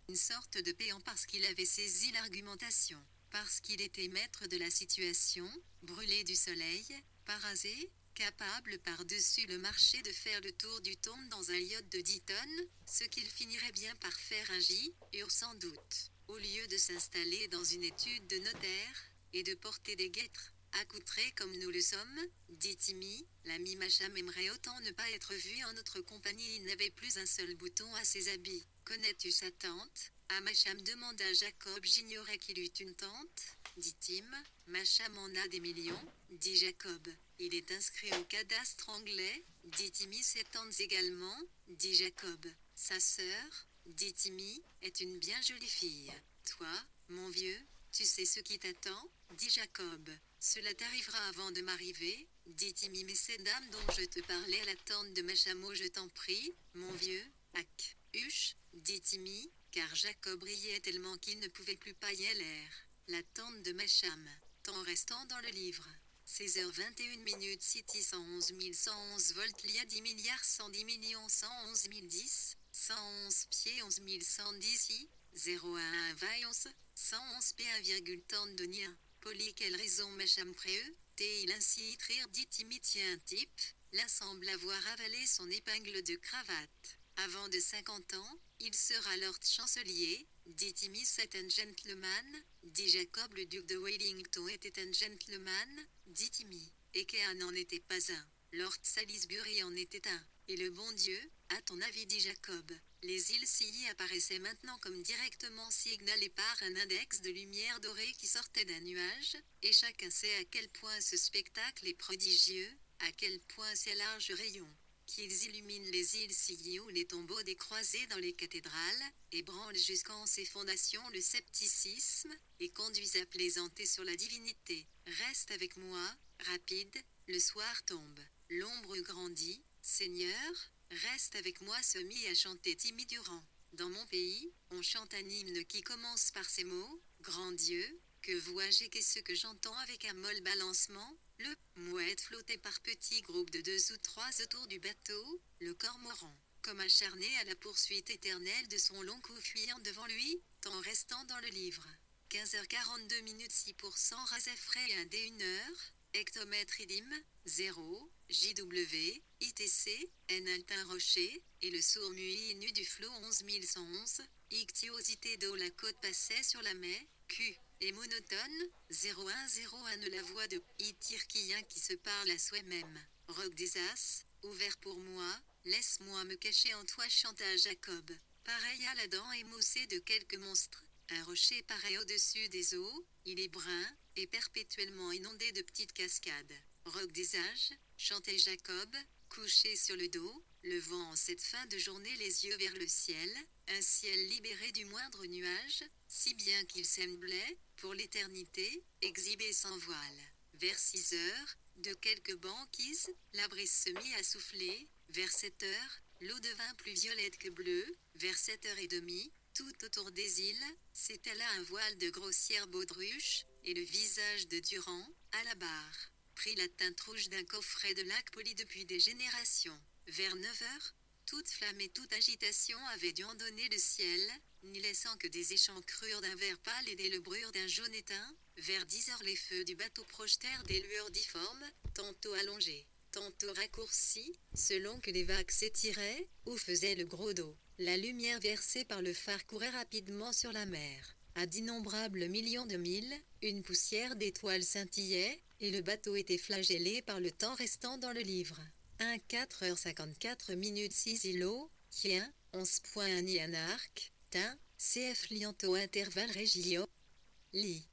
Une sorte de péant parce qu'il avait saisi l'argumentation, parce qu'il était maître de la situation, brûlé du soleil, parasé, capable par-dessus le marché de faire le tour du tombe dans un yacht de 10 tonnes, ce qu'il finirait bien par faire un jour sans doute, au lieu de s'installer dans une étude de notaire, et de porter des guêtres, accoutrés comme nous le sommes, dit Timmy. L'ami Macham aimerait autant ne pas être vu en notre compagnie. Il n'avait plus un seul bouton à ses habits. Connais-tu sa tante? Ah, Macham demanda Jacob. J'ignorais qu'il eût une tante, dit Tim. Macham en a des millions, dit Jacob. Il est inscrit au cadastre anglais, dit Timmy. Ses tantes également, dit Jacob. Sa sœur, dit Timmy, est une bien jolie fille. Toi, mon vieux, tu sais ce qui t'attend, dit Jacob. Cela t'arrivera avant de m'arriver, dit Timmy. Mais ces dames dont je te parlais, la tante de Machamo, je t'en prie, mon vieux. Hac, huche, dit Timmy, car Jacob riait tellement qu'il ne pouvait plus pailler l'air. La tante de Macham, temps restant dans le livre. 16h21 City 111 111 volts, il y a 10 milliards 110 millions 111 010, 111 pieds 11 110 i, 0,1 vaillance, 111 p 1, tonne de nien. Poli, quelle raison Macham préeux, il ainsi rire, dit Timmy. Tiens, type, là semble avoir avalé son épingle de cravate. Avant de 50 ans, il sera Lord Chancelier, dit Timmy. C'est un gentleman, dit Jacob. Le duc de Wellington était un gentleman, dit Timmy. Et qu'un n'en était pas un. Lord Salisbury en était un. Et le bon Dieu, à ton avis, dit Jacob. Les îles Scilly apparaissaient maintenant comme directement signalées par un index de lumière dorée qui sortait d'un nuage, et chacun sait à quel point ce spectacle est prodigieux, à quel point ces larges rayons, qu'ils illuminent les îles Scilly ou les tombeaux des croisés dans les cathédrales, ébranlent jusqu'en ses fondations le scepticisme, et conduisent à plaisanter sur la divinité. Reste avec moi, rapide, le soir tombe, l'ombre grandit, Seigneur, reste avec moi, se mit à chanter Timmy Durand. Dans mon pays, on chante un hymne qui commence par ces mots, grand Dieu, que vois-je et qu'est-ce que j'entends avec un molle balancement, le mouette flottait par petits groupes de 2 ou 3 autour du bateau, le cormoran, comme acharné à la poursuite éternelle de son long cou fuyant devant lui, temps restant dans le livre. 15h42 6% Razafray 1 d 1h, hectomètre idim, 0, JW, ITC, N Altin Rocher, et le sourd muet nu du flot 11111, ictiosité d'eau. La côte passait sur la mer, Q, et monotone, 0101 la voix de Itirquien qui se parle à soi-même. Roc des As, ouvert pour moi, laisse-moi me cacher en toi, chanta Jacob. Pareil à la dent émoussée de quelques monstres. Un rocher pareil au-dessus des eaux, il est brun, et perpétuellement inondé de petites cascades. Roc des âges, chantait Jacob, couché sur le dos, levant en cette fin de journée les yeux vers le ciel, un ciel libéré du moindre nuage, si bien qu'il semblait, pour l'éternité, exhibé sans voile. Vers 6 heures, de quelques banquises, la brise se mit à souffler. Vers 7 heures, l'eau devint plus violette que bleue. Vers 7h30, tout autour des îles, s'étala un voile de grossière baudruche, et le visage de Durand, à la barre, prit la teinte rouge d'un coffret de lac poli depuis des générations. Vers 9h, toute flamme et toute agitation avaient dû en donner le ciel, n'y laissant que des échancrures d'un vert pâle et des lebrures d'un jaune éteint. Vers 10h, les feux du bateau projetèrent des lueurs difformes, tantôt allongées, tantôt raccourcies, selon que les vagues s'étiraient, ou faisaient le gros dos. La lumière versée par le phare courait rapidement sur la mer. À d'innombrables millions de milles, une poussière d'étoiles scintillait, et le bateau était flagellé par le temps restant dans le livre. 4h54 6 îlots, Tien, 11.1 ni un arc, Tin, CF Lianto intervalle régio, Li.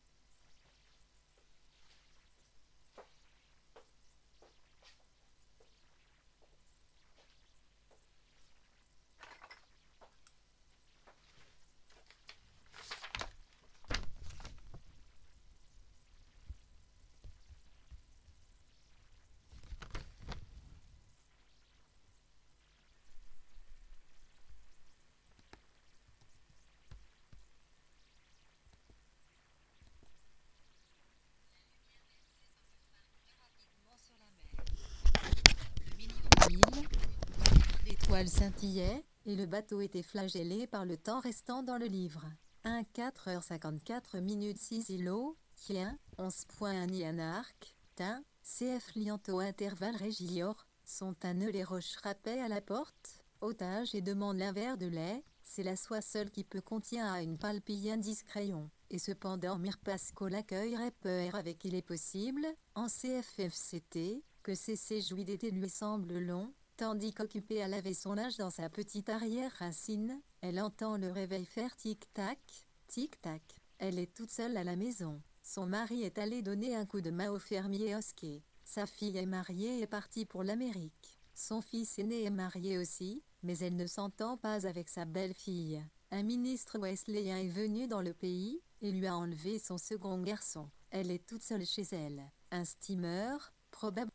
L'étoile scintillait, et le bateau était flagellé par le temps restant dans le livre. 1 4h54 minutes 6 îlots, Kien, 11.1 Nianark, Tin, CF Lianto intervalle Régior, sont à nœud les roches râpées à la porte, otage et demande un verre de lait, c'est la soie seule qui peut contient à une palpille indiscrétion, et cependant Mirpasco l'accueillerait peur avec il est possible, en CFFCT, que CC jouit d'été lui semble long, tandis qu'occupée à laver son linge dans sa petite arrière-racine, elle entend le réveil faire tic-tac, tic-tac. Elle est toute seule à la maison. Son mari est allé donner un coup de main au fermier Hosquet. Sa fille est mariée et partie pour l'Amérique. Son fils aîné est marié aussi, mais elle ne s'entend pas avec sa belle-fille. Un ministre wesleyen est venu dans le pays, et lui a enlevé son second garçon. Elle est toute seule chez elle. Un steamer, probablement.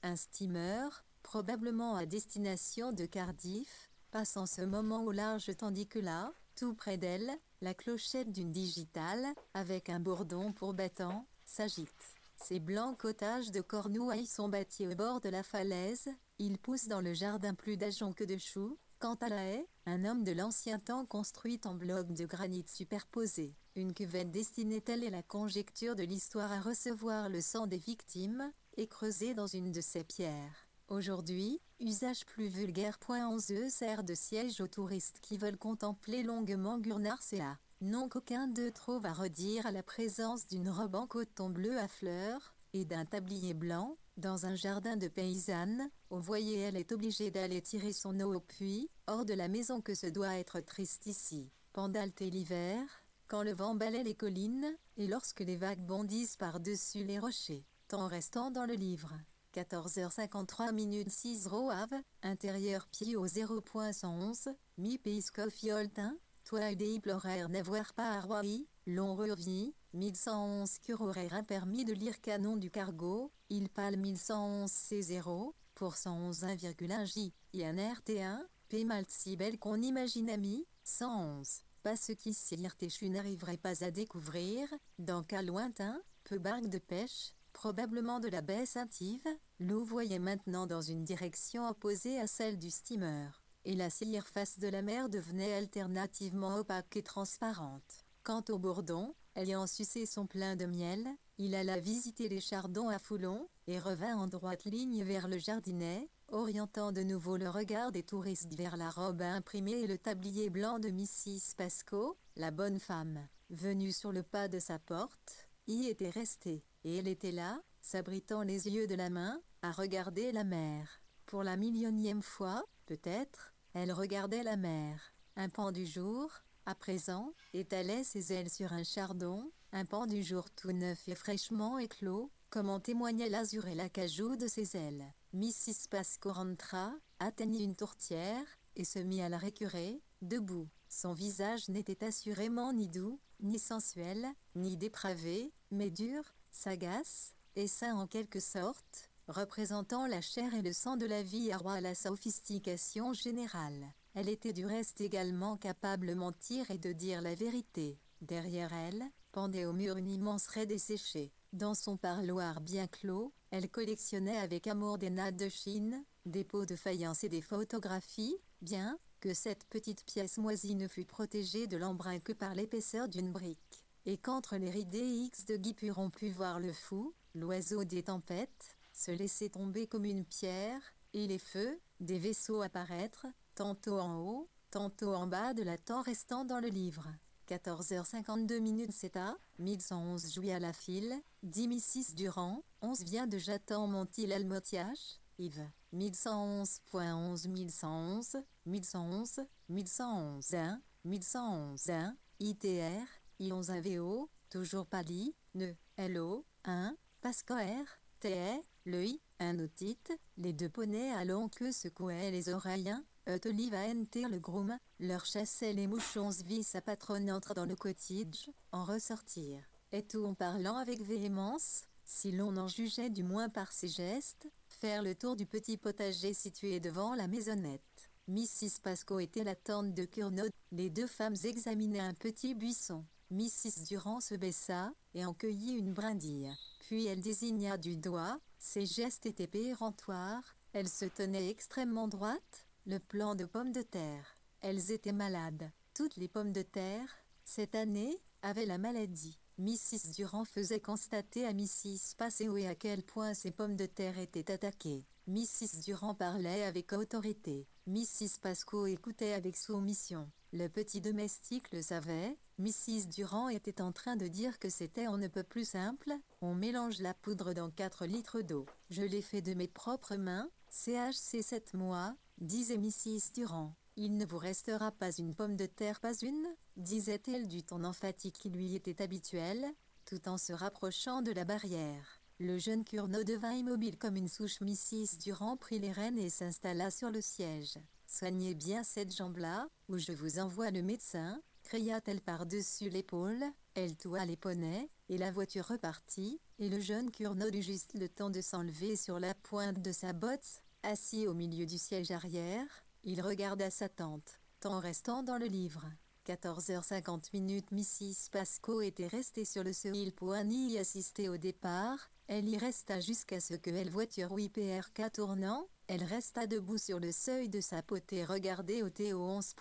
Un steamer, probablement à destination de Cardiff, passe en ce moment au large tandis que là, tout près d'elle, la clochette d'une digitale, avec un bourdon pour battant, s'agite. Ces blancs cottages de Cornouailles sont bâtis au bord de la falaise, ils poussent dans le jardin plus d'ajoncs que de choux. Quant à la haie, un homme de l'ancien temps construite en blocs de granit superposés. Une cuvette destinée telle est la conjecture de l'histoire à recevoir le sang des victimes, et creusée dans une de ces pierres. Aujourd'hui, usage plus vulgaire. 11 sert de siège aux touristes qui veulent contempler longuement Gurnarcea. Non qu'aucun d'eux trouve à redire à la présence d'une robe en coton bleu à fleurs, et d'un tablier blanc, dans un jardin de paysanne, où voyez elle est obligée d'aller tirer son eau au puits, hors de la maison que ce doit être triste ici. Pendalte l'hiver, quand le vent balaie les collines, et lorsque les vagues bondissent par-dessus les rochers. Temps restant dans le livre. 14h53 minutes 6 Roave, intérieur Pio 0.111, mi-pays Scofioltin, toi des ploraires n'avoir pas à Roy, long revi, 1111 cure horaire permis de lire canon du cargo, il pale 1111 C0, pour 111 1,1 J, INRT1, P Malte si belle qu'on imagine ami, 111. Pas ce qui sire Téchu n'arriverait pas à découvrir, dans cas lointain, peu barque de pêche, probablement de la baie Saint-Yves, l'eau voyait maintenant dans une direction opposée à celle du steamer, et la surface de la mer devenait alternativement opaque et transparente. Quant au bourdon, ayant sucé son plein de miel, il alla visiter les chardons à Foulon, et revint en droite ligne vers le jardinet, orientant de nouveau le regard des touristes vers la robe imprimée et le tablier blanc de Mrs. Pasco, la bonne femme, venue sur le pas de sa porte, y était restée, et elle était là, s'abritant les yeux de la main, à regarder la mer. Pour la millionième fois, peut-être, elle regardait la mer. Un pan du jour, à présent, étalait ses ailes sur un chardon, un pan du jour tout neuf et fraîchement éclos, comme en témoignait l'azur et l'acajou de ses ailes. Mrs. Pasco rentra, atteignit une tourtière, et se mit à la récurer, debout. Son visage n'était assurément ni doux, ni sensuel, ni dépravé, mais dur, sagace, et sain en quelque sorte, représentant la chair et le sang de la vie à roi à la sophistication générale. Elle était du reste également capable de mentir et de dire la vérité. Derrière elle, pendait au mur une immense raie desséchée. Dans son parloir bien clos, elle collectionnait avec amour des nattes de Chine, des pots de faïence et des photographies, bien que cette petite pièce moisie ne fût protégée de l'embrun que par l'épaisseur d'une brique. Et qu'entre les ridées X de guipure on put voir le fou, l'oiseau des tempêtes, se laisser tomber comme une pierre, et les feux, des vaisseaux apparaître, tantôt en haut, tantôt en bas de la temps restant dans le livre. 14h52 minutes CETA, 1111 jouit à la file, 10 Mrs. Durand, 11 vient de Jatan Montil Almotiache, Yves, 1111.11 1111, 1111, 1111 1, 1111 1, ITR, I11AVO, toujours Pali, ne, LO, 1, Pascoer, TE, le I, un otite, les deux poneys à longue queue secouaient les oreilles, Olive le groom, leur chassaient les mouchons vie sa patronne entre dans le cottage, en ressortir, et tout en parlant avec véhémence, si l'on en jugeait du moins par ses gestes, faire le tour du petit potager situé devant la maisonnette. Mrs. Pascoe était la tante de Curnow, les deux femmes examinaient un petit buisson. Mrs. Durand se baissa, et en cueillit une brindille. Puis elle désigna du doigt, ses gestes étaient péremptoires, elle se tenait extrêmement droite, le plant de pommes de terre. Elles étaient malades. Toutes les pommes de terre, cette année, avaient la maladie. Mrs. Durand faisait constater à Mrs. Pascoe à quel point ces pommes de terre étaient attaquées. Mrs. Durand parlait avec autorité. Mrs. Pascoe écoutait avec soumission. Le petit domestique le savait. Mrs. Durand était en train de dire que c'était on ne peut plus simple. On mélange la poudre dans 4 litres d'eau. Je l'ai fait de mes propres mains. CHC 7 mois, disait Mrs. Durand. Il ne vous restera pas une pomme de terre, pas une, disait-elle du ton emphatique qui lui était habituel, tout en se rapprochant de la barrière. Le jeune Curnow devint immobile comme une souche. Mrs. Durand prit les rênes et s'installa sur le siège. « Soignez bien cette jambe-là, ou je vous envoie le médecin », cria-t-elle par-dessus l'épaule. Elle toua les poneys, et la voiture repartit, et le jeune Curnow eut juste le temps de s'enlever sur la pointe de sa botte, assis au milieu du siège arrière. Il regarda sa tante, temps restant dans le livre. 14h50. Mrs. Pascoe était restée sur le seuil pour y assister au départ. Elle y resta jusqu'à ce que la voiture WPRK tournant. Elle resta debout sur le seuil de sa potée, regardait au Théo 11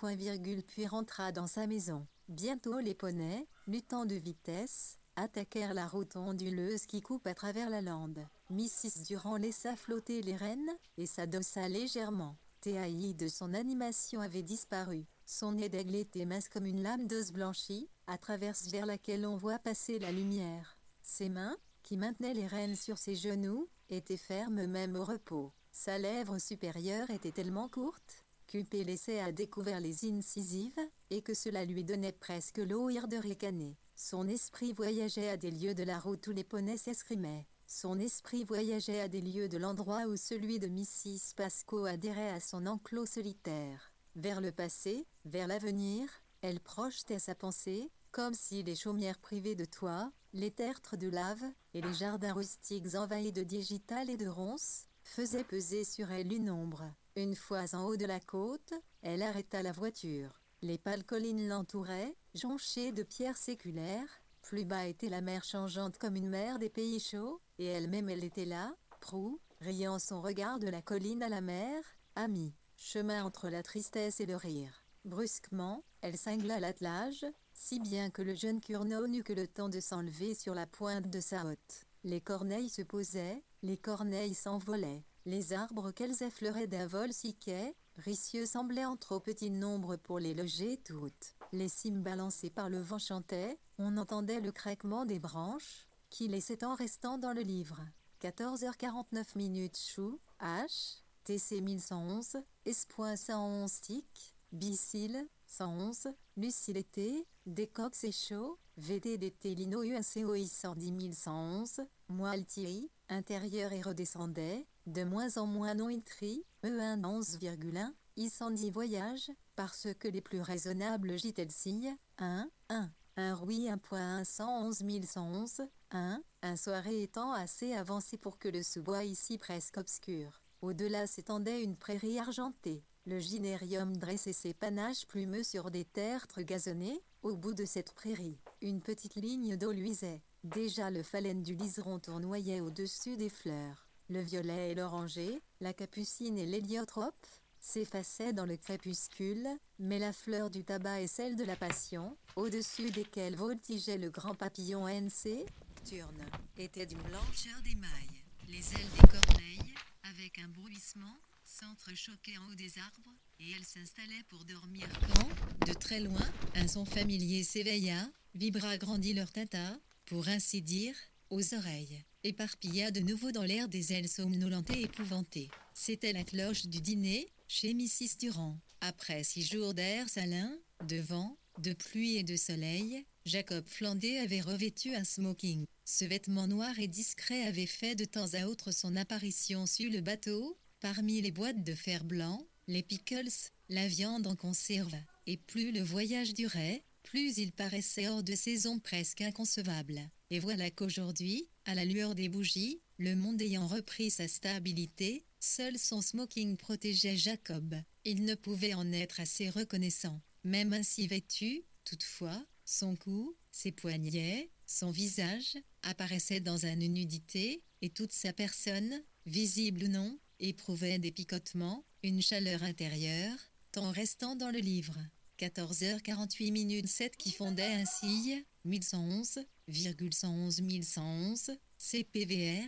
puis rentra dans sa maison. Bientôt les poneys, luttant de vitesse, attaquèrent la route onduleuse qui coupe à travers la lande. Mrs. Durand laissa flotter les rênes, et s'adossa légèrement. TAI de son animation avait disparu. Son nez d'aigle était mince comme une lame d'os blanchie, à travers vers laquelle on voit passer la lumière. Ses mains, qui maintenaient les rênes sur ses genoux, étaient fermes même au repos. Sa lèvre supérieure était tellement courte, qu'Uppé laissait à découvert les incisives, et que cela lui donnait presque l'ouïr de ricaner. Son esprit voyageait à des lieux de la route où les poneys s'escrimaient. Son esprit voyageait à des lieux de l'endroit où celui de Mrs. Pascoe adhérait à son enclos solitaire. Vers le passé, vers l'avenir, elle projetait sa pensée, comme si les chaumières privées de toit, les tertres de lave, et les jardins rustiques envahis de digitales et de ronces, faisaient peser sur elle une ombre. Une fois en haut de la côte, elle arrêta la voiture. Les pâles collines l'entouraient, jonchées de pierres séculaires. Plus bas était la mer changeante comme une mer des pays chauds, et elle-même elle était là, proue, riant son regard de la colline à la mer, amie, chemin entre la tristesse et le rire. Brusquement, elle cingla l'attelage, si bien que le jeune Curnow n'eut que le temps de s'enlever sur la pointe de sa hotte. Les corneilles se posaient, les corneilles s'envolaient. Les arbres qu'elles effleuraient d'un vol si gai, ricieux semblaient en trop petit nombre pour les loger toutes. Les cimes balancées par le vent chantaient, on entendait le craquement des branches, qui laissaient en restant dans le livre. 14h49 Chou, H, TC 1111, S.111 Tic, Bicile, 111, Lucilité, Décox et Chaud, VTDT Lino UNCOI 110 111, Moaltieri, intérieur et redescendait, de moins en moins non itri, E1 11,1, I110 voyage, parce que les plus raisonnables JTL signe, 1, 1. Un rouille 1.1 111 111, 1, un soirée étant assez avancé pour que le sous-bois ici presque obscur. Au-delà s'étendait une prairie argentée. Le gynérium dressait ses panaches plumeux sur des tertres gazonnés. Au bout de cette prairie, une petite ligne d'eau luisait. Déjà le phalène du liseron tournoyait au-dessus des fleurs. Le violet et l'oranger, la capucine et l'héliotrope s'effaçaient dans le crépuscule, mais la fleur du tabac et celle de la passion, au-dessus desquelles voltigeait le grand papillon NC, nocturne, étaient d'une blancheur d'émail. Les ailes des corneilles, avec un bruissement, s'entrechoquaient en haut des arbres, et elles s'installaient pour dormir quand, de très loin, un son familier s'éveilla, vibra grandit leur tata, pour ainsi dire, aux oreilles, éparpilla de nouveau dans l'air des ailes somnolentes et épouvantées. C'était la cloche du dîner, chez Mrs. Durand. Après 6 jours d'air salin, de vent, de pluie et de soleil, Jacob Flandé avait revêtu un smoking. Ce vêtement noir et discret avait fait de temps à autre son apparition sur le bateau, parmi les boîtes de fer blanc, les pickles, la viande en conserve. Et plus le voyage durait, plus il paraissait hors de saison, presque inconcevable. Et voilà qu'aujourd'hui, à la lueur des bougies, le monde ayant repris sa stabilité, seul son smoking protégeait Jacob. Il ne pouvait en être assez reconnaissant. Même ainsi vêtu, toutefois, son cou, ses poignets, son visage, apparaissaient dans une nudité, et toute sa personne, visible ou non, éprouvait des picotements, une chaleur intérieure, tant restant dans le livre. 14h48 7 qui fondait ainsi 1111,111 CPVR.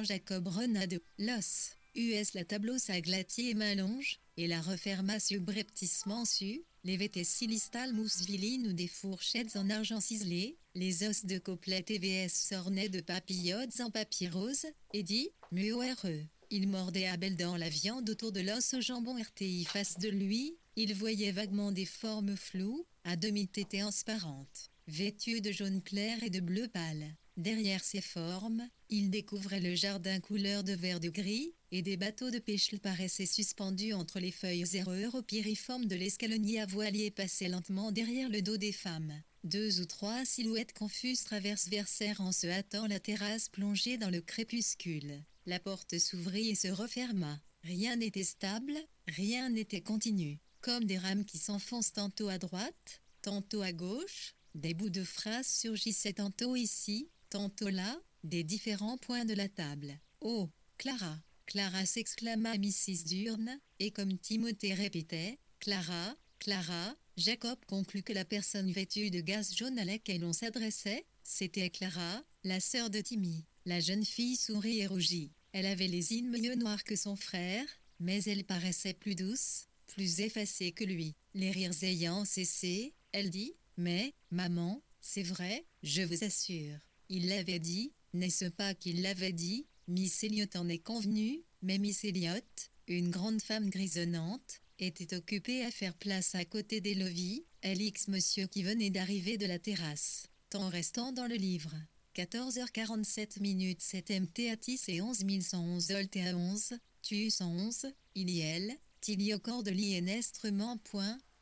Jacob Renade, Los, US la tableau sa glatier et malonge, et la referma subrepticement su, les vêtés silistal moussevilline ou des fourchettes en argent ciselé, les os de copelet TVS s'ornaient de papillotes en papier rose, et dit, muore. Il mordait à belles dents la viande autour de l'os au jambon RTI face de lui, il voyait vaguement des formes floues, à demi transparentes, vêtues de jaune clair et de bleu pâle. Derrière ces formes, il découvrait le jardin couleur de vert de gris, et des bateaux de pêche paraissaient suspendus entre les feuilles europiriformes de l'escalonnier à voilier passaient lentement derrière le dos des femmes. 2 ou 3 silhouettes confuses versèrent en se hâtant la terrasse plongée dans le crépuscule. La porte s'ouvrit et se referma. Rien n'était stable, rien n'était continu. Comme des rames qui s'enfoncent tantôt à droite, tantôt à gauche, des bouts de phrases surgissaient tantôt ici, tantôt là, des différents points de la table. « Oh, Clara !» Clara s'exclama Mrs. Durne, et comme Timothée répétait « Clara, Clara !» Jacob conclut que la personne vêtue de gaze jaune à laquelle on s'adressait, c'était Clara, la sœur de Timmy. La jeune fille sourit et rougit. Elle avait les yeux mieux noirs que son frère, mais elle paraissait plus douce, plus effacée que lui. Les rires ayant cessé, elle dit « Mais, maman, c'est vrai, je vous assure. » Il l'avait dit, n'est-ce pas qu'il l'avait dit? Miss Elliot en est convenue, mais Miss Elliot, une grande femme grisonnante, était occupée à faire place à côté d'Elovie, LX monsieur qui venait d'arriver de la terrasse, tant restant dans le livre. 14h47 7 MT Atis et 11111 Olt et 11, Tu 111, Iliel, Tiliocord de l'Ienestrement.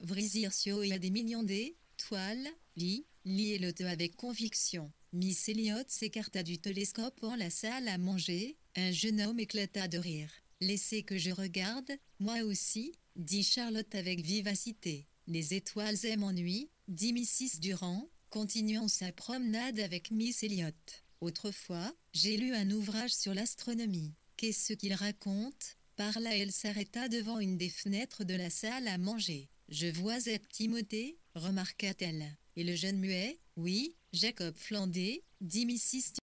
Vrisircio et à des millions d'étoiles, Li et le te avec conviction. Miss Elliot s'écarta du télescope en la salle à manger, un jeune homme éclata de rire. « Laissez que je regarde, moi aussi, » dit Charlotte avec vivacité. « Les étoiles aiment ennui, » dit Mrs. Durand, continuant sa promenade avec Miss Elliot. « Autrefois, j'ai lu un ouvrage sur l'astronomie. Qu'est-ce qu'il raconte ?» Par là elle s'arrêta devant une des fenêtres de la salle à manger. « Je vois être Timothée, » remarqua-t-elle. « Et le jeune muet, oui, Jacob Flandé, » dit Mrs.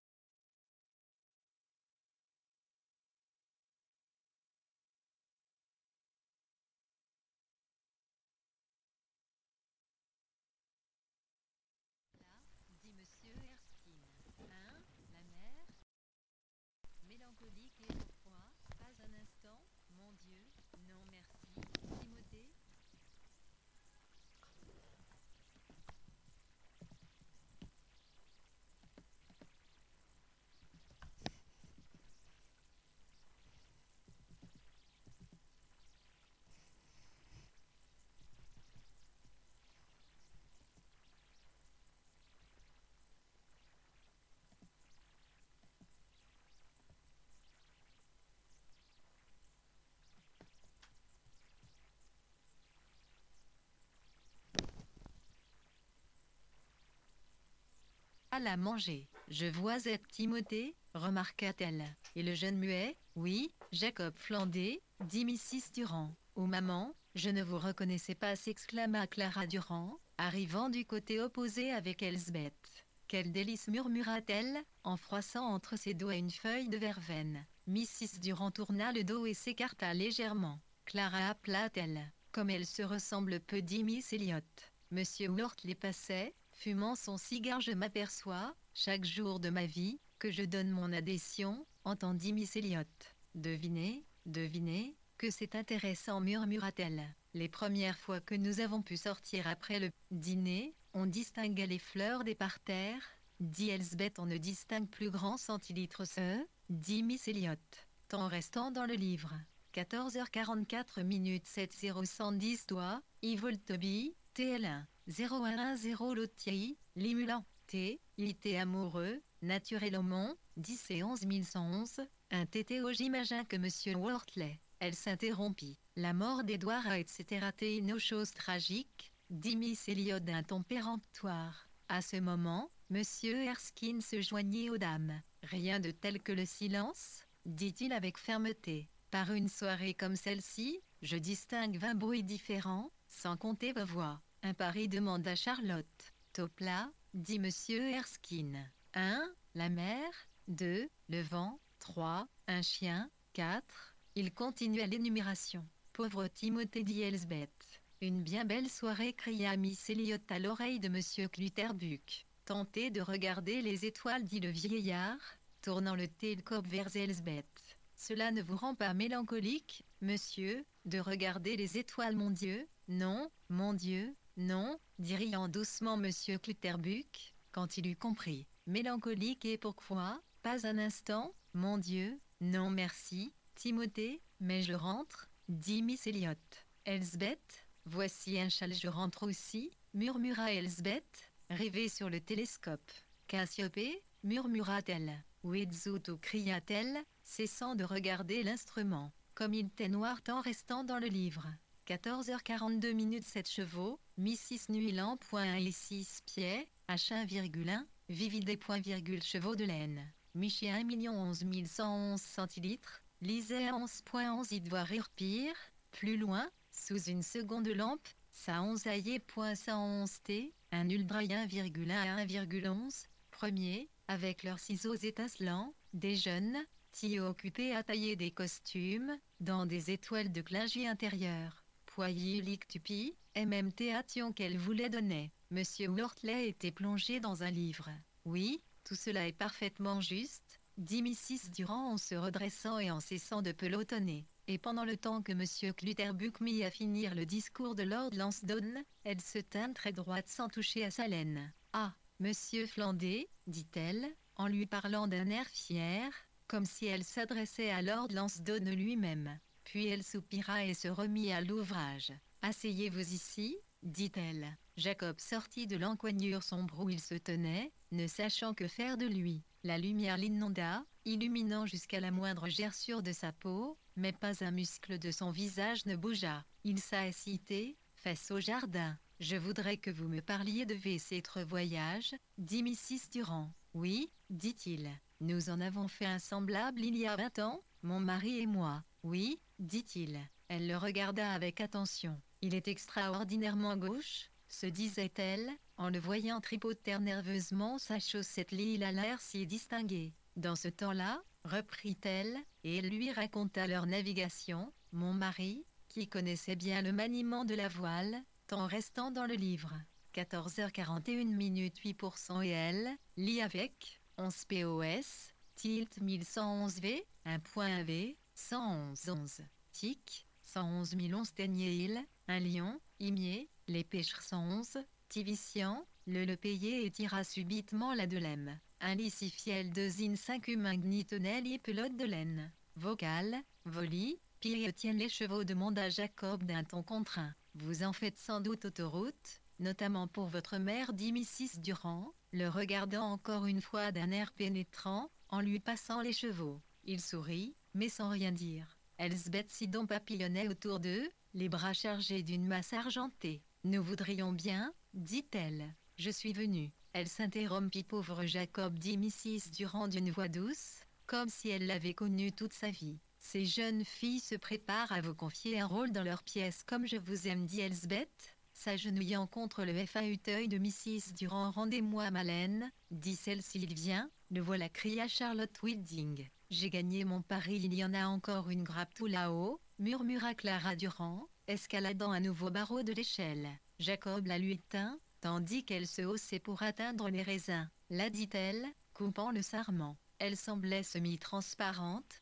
dit Monsieur Erskine. Hein, la mère? Mélancolique et froid, pas un instant, mon Dieu, non merci, Timothée. À la manger. Je vois être Timothée, remarqua-t-elle. Et le jeune muet, oui, Jacob Flandé, dit Mrs. Durand. Oh maman, je ne vous reconnaissais pas, s'exclama Clara Durand, arrivant du côté opposé avec Elsbeth. Quel délice, murmura-t-elle, en froissant entre ses doigts une feuille de verveine. Mrs. Durand tourna le dos et s'écarta légèrement. Clara appela-t-elle. Comme elle se ressemble peu, dit Miss Elliot. Monsieur Wortley passait, fumant son cigare. Je m'aperçois, chaque jour de ma vie, que je donne mon adhésion, entendit Miss Elliot. Devinez, que c'est intéressant, murmura-t-elle. Les premières fois que nous avons pu sortir après le dîner, on distinguait les fleurs des parterres, dit Elsbeth. On ne distingue plus grand centilitre dit Miss Elliot. Temps restant dans le livre. 14h44 minutes 7010 doigts, Yves Toby, TL1, 0110 Lotier, Limulant, T, il était amoureux, naturellement, 10 et 11111, un TTO. J'imagine que Monsieur Wortley. Elle s'interrompit. La mort d'Edouard a etc. une chose tragique, dit Miss Elliot d'un ton péremptoire. À ce moment, Monsieur Erskine se joignit aux dames. Rien de tel que le silence, dit-il avec fermeté. Par une soirée comme celle-ci, je distingue 20 bruits différents, sans compter vos voix. Un pari demanda Charlotte. Topla, dit Monsieur Erskine. 1. La mer. 2. Le vent. 3. Un chien. 4. Il continua l'énumération. Pauvre Timothée, dit Elsbeth. Une bien belle soirée, cria Miss Elliot à l'oreille de Monsieur Clutterbuck. Tentez de regarder les étoiles, dit le vieillard, tournant le télescope vers Elsbeth. Cela ne vous rend pas mélancolique, monsieur, de regarder les étoiles, mon Dieu? Non, mon Dieu, non, dit riant doucement Monsieur Clutterbuck, quand il eut compris. Mélancolique, et pourquoi? Pas un instant, mon Dieu, non merci, Timothée, mais je rentre, dit Miss Elliot. Elsbeth, voici un châle, je rentre aussi, murmura Elsbeth, rêvée sur le télescope. Cassiopée, murmura-t-elle. Ouedzuto, cria-t-elle, cessant de regarder l'instrument. Comme il était noir, temps restant dans le livre. 14h42 minutes 7 chevaux, Mrs Nuilan, et 6 pieds, H1,1, Vivide, chevaux de laine. Michi 1 11 111 centilitres, Lisait 11.11 Idvoir pire, plus loin, sous une seconde lampe, ça 11 aillé.111 T, un ulbraille 1,1 à 1,11, premier, avec leurs ciseaux étincelants, des jeunes, occupés à tailler des costumes, dans des étoiles de clingy intérieur. Poyer Tupi, MMT ation qu'elle voulait donner. Monsieur Wortley était plongé dans un livre. Oui, tout cela est parfaitement juste, dit Mrs Durand en se redressant et en cessant de pelotonner. Et pendant le temps que Monsieur Clutterbuck mit à finir le discours de Lord Lansdowne, elle se tint très droite sans toucher à sa laine. Ah, Monsieur Flandé, dit-elle, en lui parlant d'un air fier, comme si elle s'adressait à Lord Lansdowne lui-même. Puis elle soupira et se remit à l'ouvrage. Asseyez-vous ici, dit-elle. Jacob sortit de l'encoignure sombre où il se tenait, ne sachant que faire de lui. La lumière l'inonda, illuminant jusqu'à la moindre gerçure de sa peau, mais pas un muscle de son visage ne bougea. Il s'assit, face au jardin. « Je voudrais que vous me parliez de votre voyage, dit Mrs Durand. Oui, dit-il. Nous en avons fait un semblable il y a 20 ans, mon mari et moi. Oui, dit-il. Elle le regarda avec attention. Il est extraordinairement gauche, se disait-elle, en le voyant tripoter nerveusement sa chaussette. Il a l'air si distingué. Dans ce temps-là, reprit-elle, et elle lui raconta leur navigation, mon mari, qui connaissait bien le maniement de la voile, temps restant dans le livre. 14h41 minutes 8% et elle, lit avec, 11 POS, tilt 1111V, 1.V, 111 tic, 111 011 Ténier-Île, un lion, Imier, les pêcheurs 111, Tivician, le payé et tira subitement la de l'em. Un licifiel de zine 5 humains gnitonnel et pelote de laine. Vocal, voli, pire tiennent les chevaux, demanda Jacob d'un ton contraint. Vous en faites sans doute autoroute, notamment pour votre mère, dit Mrs Durand, le regardant encore une fois d'un air pénétrant, en lui passant les chevaux. Il sourit, mais sans rien dire. Elsbeth Sidon papillonnait autour d'eux, les bras chargés d'une masse argentée. Nous voudrions bien, dit-elle. Je suis venue. Elle s'interrompit. Pauvre Jacob, dit Mrs Durand d'une voix douce, comme si elle l'avait connu toute sa vie. Ces jeunes filles se préparent à vous confier un rôle dans leur pièce comme je vous aime, dit Elsbeth, s'agenouillant contre le fauteuil de Mrs Durand. Rendez-moi ma laine, dit celle-ci. Il vient, le voilà, cria Charlotte Wilding. J'ai gagné mon pari, il y en a encore une grappe tout là-haut, murmura Clara Durand, escaladant un nouveau barreau de l'échelle. Jacob la lui tint, tandis qu'elle se haussait pour atteindre les raisins. Là, dit-elle, coupant le sarment. Elle semblait semi-transparente,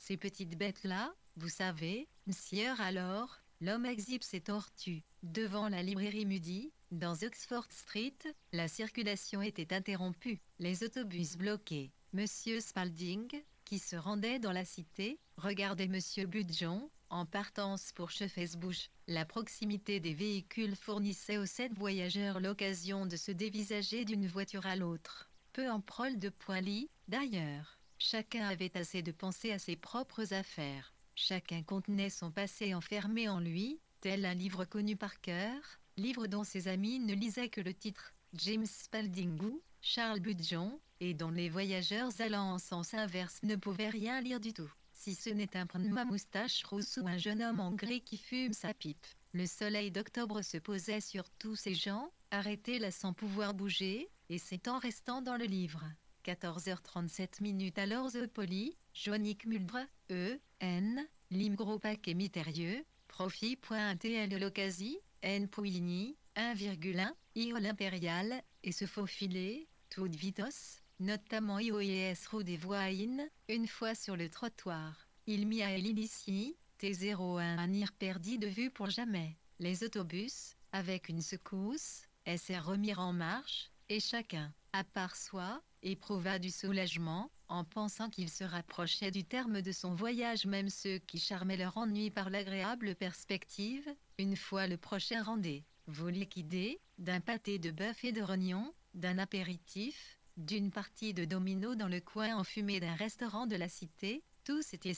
Ces petites bêtes-là, vous savez, monsieur. Alors, l'homme exhibe ses tortues. Devant la librairie Moody, dans Oxford Street, la circulation était interrompue, les autobus bloqués. Monsieur Spalding, qui se rendait dans la cité, regardait Monsieur Budgeon, en partance pour Shepherd's-Bush. La proximité des véhicules fournissait aux 7 voyageurs l'occasion de se dévisager d'une voiture à l'autre. Peu en prole de Poinly, d'ailleurs. Chacun avait assez de penser à ses propres affaires. Chacun contenait son passé enfermé en lui, tel un livre connu par cœur, livre dont ses amis ne lisaient que le titre, James Spalding ou Charles Budgeon, et dont les voyageurs allant en sens inverse ne pouvaient rien lire du tout, si ce n'est un prune à moustache rousse ou un jeune homme en gris qui fume sa pipe. Le soleil d'octobre se posait sur tous ces gens, arrêtés là sans pouvoir bouger, et s'étant restant dans le livre. 14h37 alors The Polly, Joannick Muldre, N, Lim Gros Paquet Mystérieux, Profit.tl l'Ocasi, N Pouilly, 1,1, Iol Impérial, et se faufiler, tout vitos, notamment IOES rue des Voines, une fois sur le trottoir. Il mit à ici, T01 un ir perdit de vue pour jamais. Les autobus, avec une secousse, se remirent en marche, et chacun, à part soi, éprouva du soulagement, en pensant qu'il se rapprochait du terme de son voyage. Même ceux qui charmaient leur ennui par l'agréable perspective, une fois le prochain rendez-vous liquidé, d'un pâté de bœuf et de rognons, d'un apéritif, d'une partie de domino dans le coin enfumé d'un restaurant de la cité, tous étaient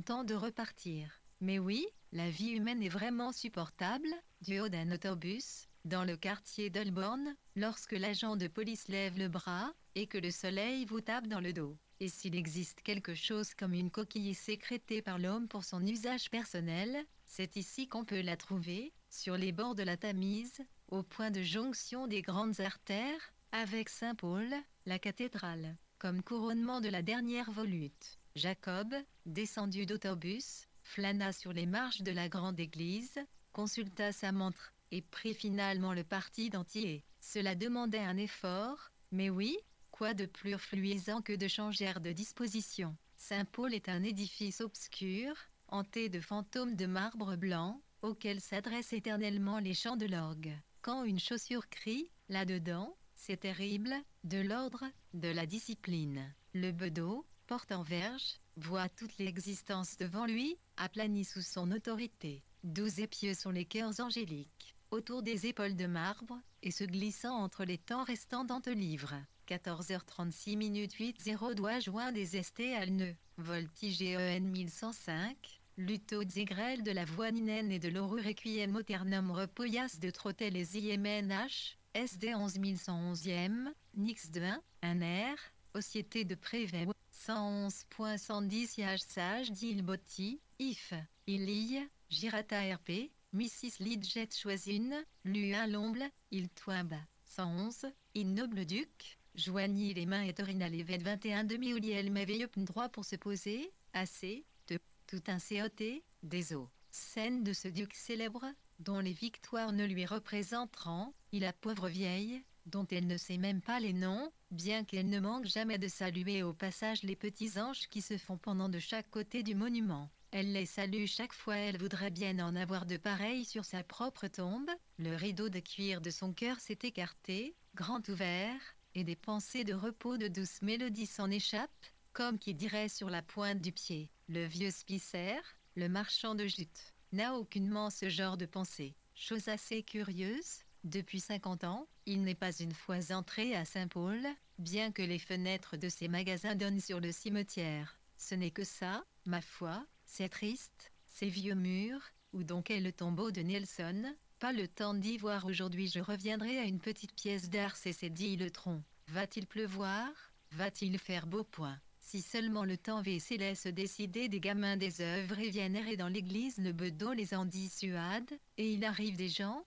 temps de repartir. Mais oui, la vie humaine est vraiment supportable, du haut d'un autobus, dans le quartier d'Holborn, lorsque l'agent de police lève le bras, et que le soleil vous tape dans le dos. Et s'il existe quelque chose comme une coquille sécrétée par l'homme pour son usage personnel, c'est ici qu'on peut la trouver, sur les bords de la Tamise, au point de jonction des grandes artères, avec Saint-Paul, la cathédrale, comme couronnement de la dernière volute. Jacob, descendu d'autobus, flâna sur les marches de la grande église, consulta sa montre, et prit finalement le parti d'entier. Cela demandait un effort, mais oui, quoi de plus fluisant que de changer de disposition. Saint-Paul est un édifice obscur, hanté de fantômes de marbre blanc, auquel s'adressent éternellement les chants de l'orgue. Quand une chaussure crie, là-dedans, c'est terrible, de l'ordre, de la discipline. Le bedeau, porte en verge, voit toute l'existence devant lui, aplanie sous son autorité. 12 épieux sont les cœurs angéliques, autour des épaules de marbre, et se glissant entre les temps restants dans le livre. 14h36 80 doigt joint des estés à nœud. Voltige 1105, Luto Zigrel de la Voininen et de l'Oru Requiem Aeternum Repoias de Trottel et ZMNH, SD 11111e, Nix de 1 R, Société de Prévet 111.110 Yage Sage d'Il Botti, IF, Ilie, Girata RP, Mrs. Lidjet Choisine, Lu1 Lomble, Il Toimbe, 111, Il Noble Duc, joignit les mains et Torina Levet 21 demi-ouliel m'avait droit pour se poser, assez, de, tout un COT, des eaux. Scène de ce duc célèbre, dont les victoires ne lui représenteront, il la pauvre vieille, dont elle ne sait même pas les noms, bien qu'elle ne manque jamais de saluer au passage les petits anges qui se font pendant de chaque côté du monument. Elle les salue chaque fois. Elle voudrait bien en avoir de pareils sur sa propre tombe. Le rideau de cuir de son cœur s'est écarté, grand ouvert, et des pensées de repos de douce mélodie s'en échappent, comme qui dirait sur la pointe du pied. Le vieux Spicer, le marchand de jute, n'a aucunement ce genre de pensée. Chose assez curieuse, depuis 50 ans, il n'est pas une fois entré à Saint-Paul, bien que les fenêtres de ses magasins donnent sur le cimetière. Ce n'est que ça, ma foi, c'est triste, ces vieux murs, où donc est le tombeau de Nelson. Pas le temps d'y voir aujourd'hui. Je reviendrai à une petite pièce d'art, c'est dit le tronc. Va-t-il pleuvoir? Va-t-il faire beau point? Si seulement le temps se laisse décider des gamins des œuvres et viennent errer dans l'église, le bedeau les en dissuade, et il arrive des gens,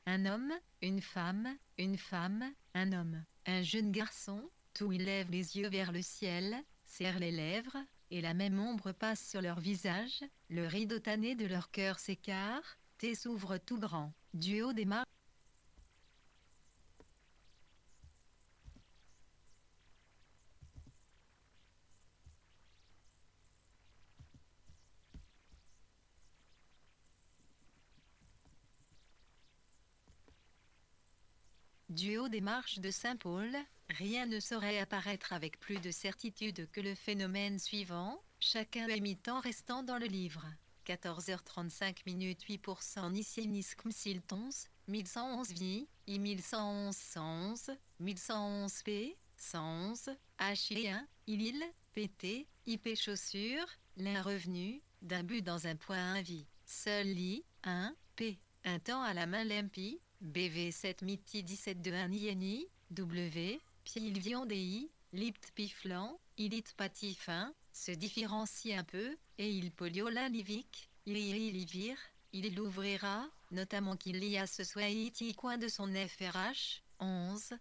un homme, une femme, un homme, un jeune garçon, tout ils lèvent les yeux vers le ciel, serrent les lèvres, et la même ombre passe sur leur visage, le rideau tanné de leur cœur s'écarte, s'ouvre tout grand, du haut des marches. Du haut des marches de Saint-Paul, rien ne saurait apparaître avec plus de certitude que le phénomène suivant, chacun imitant restant dans le livre. 14h35 8% Nisieniscm Siltons, 1111 vie, I 1111 111, 1111 P, 111, HI1, ILIL, PT, IP chaussures, l'un revenu, d'un but dans un point 1 vie, seul lit, 1, P, un temps à la main lempi, BV7 miti 17 de 1 INI, W, Pilvion-DI, Lipt piflan, Ilit patifin, se différencie un peu, et il poliola livic, il livir, il l'ouvrira, notamment qu'il y a ce soit coin de son FRH, 11,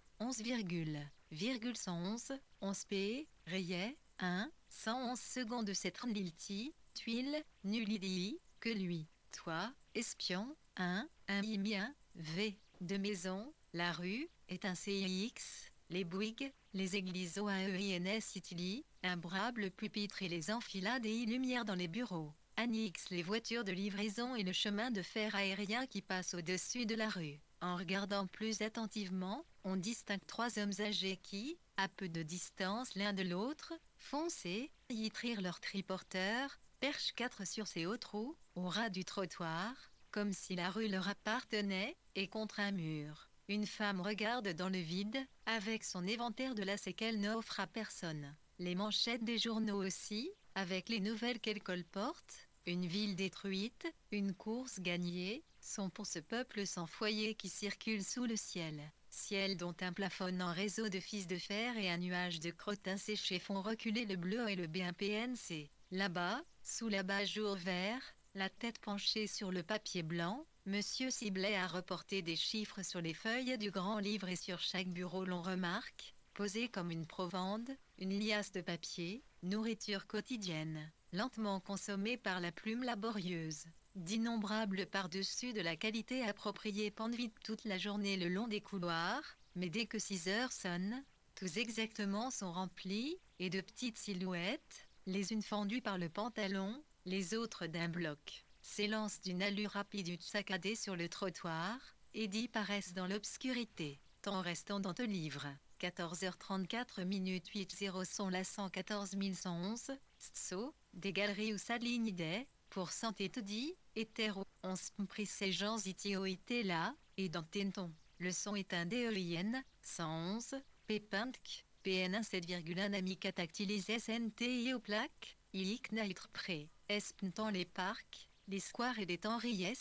111, 11 P, rayet, 1, 111 secondes de cette lilti, tuile, nulidi, que lui, toi, espion, 1 imien, V, de maison, la rue, est un CIX, les bouygues, les églises OAEINS Italie, imbrable pupitre et les enfilades et lumières dans les bureaux. Annix les voitures de livraison et le chemin de fer aérien qui passe au-dessus de la rue. En regardant plus attentivement, on distingue 3 hommes âgés qui, à peu de distance l'un de l'autre, foncent y trire leur triporteur, perchent 4 sur ses hauts trous, au ras du trottoir, comme si la rue leur appartenait, et contre un mur. Une femme regarde dans le vide, avec son éventaire de lacets qu'elle n'offre à personne. Les manchettes des journaux aussi, avec les nouvelles qu'elle colporte, une ville détruite, une course gagnée, sont pour ce peuple sans foyer qui circule sous le ciel. Ciel dont un plafonnant réseau de fils de fer et un nuage de crottins séchés font reculer le bleu et le BPNC. Là-bas, sous l'abat-jour vert, la tête penchée sur le papier blanc, Monsieur Ciblet a reporté des chiffres sur les feuilles du grand livre et sur chaque bureau l'on remarque, posé comme une provende, une liasse de papier, nourriture quotidienne, lentement consommée par la plume laborieuse. D'innombrables par-dessus de la qualité appropriée pendent vite toute la journée le long des couloirs, mais dès que 6 heures sonnent, tous exactement sont remplis, et de petites silhouettes, les unes fendues par le pantalon, les autres d'un bloc, s'élancent d'une allure rapide et saccadée sur le trottoir, et disparaissent dans l'obscurité, temps restant dans le livre. 14h34 80 sont la 114 111, Stso, des galeries où s'alignent pour santé te dit, hétéro, on pris ces gens itioïté là, et dans Tenton. Le son est un DEIN, 111, Pépintk, PN1 7,1 ami catactylis SNT au plaque, IIC naitre pré, espntant les parcs, les squares et les temps ries,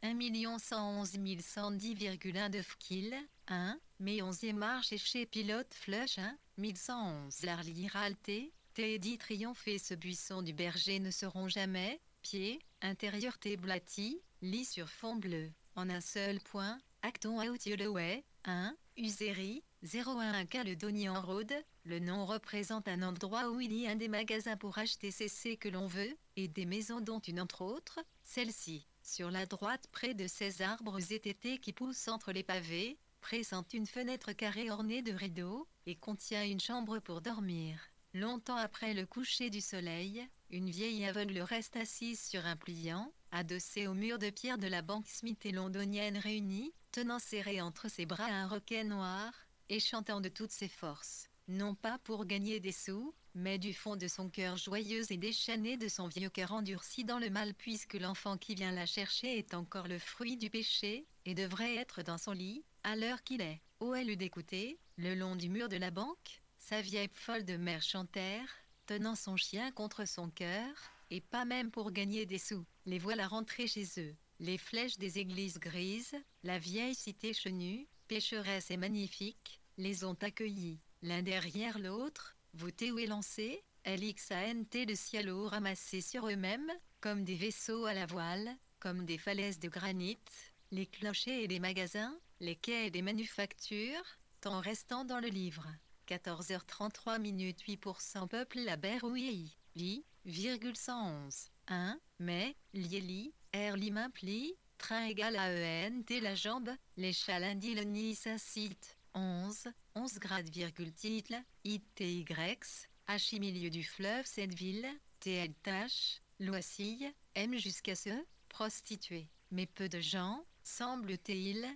1 111 110,1 de fkil, 1, mais 11e marche et chez pilote flush 1, 1111 l'arliralité, Teddy triomphe et ce buisson du berger ne seront jamais, pied, intérieur téblati, lit sur fond bleu, en un seul point, acton outilleway, 1, usérie, 011 Caledonian Road, le nom représente un endroit où il y a un des magasins pour acheter ces que l'on veut, et des maisons dont une entre autres, celle-ci, sur la droite près de ces arbres étêtés qui poussent entre les pavés, présente une fenêtre carrée ornée de rideaux, et contient une chambre pour dormir. Longtemps après le coucher du soleil, une vieille aveugle reste assise sur un pliant, adossée au mur de pierre de la banque Smith et londonienne réunie, tenant serré entre ses bras un roquet noir, et chantant de toutes ses forces, non pas pour gagner des sous, mais du fond de son cœur joyeux et déchaîné de son vieux cœur endurci dans le mal puisque l'enfant qui vient la chercher est encore le fruit du péché, et devrait être dans son lit, à l'heure qu'il est. Oh, elle eut d'écouter, le long du mur de la banque, sa vieille folle de mère chantère, tenant son chien contre son cœur, et pas même pour gagner des sous. Les voilà rentrés chez eux. Les flèches des églises grises, la vieille cité chenue, pécheresse et magnifique, les ont accueillis, l'un derrière l'autre, voûtés ou élancés, LXANT le cielo ramassés sur eux-mêmes, comme des vaisseaux à la voile, comme des falaises de granit, les clochers et les magasins, les quais et les manufactures, temps restant dans le livre. 14h33 8% peuple la Berouilly, li, 111, 1, mais, lieli, air limain pli, train égal à ENT la jambe, les chalindis le nice site, 11, 11 grades virgule titre, ITYX, H milieu du fleuve cette ville, TLTH, Loissille, M jusqu'à ce, prostituée, mais peu de gens, semble-t-il,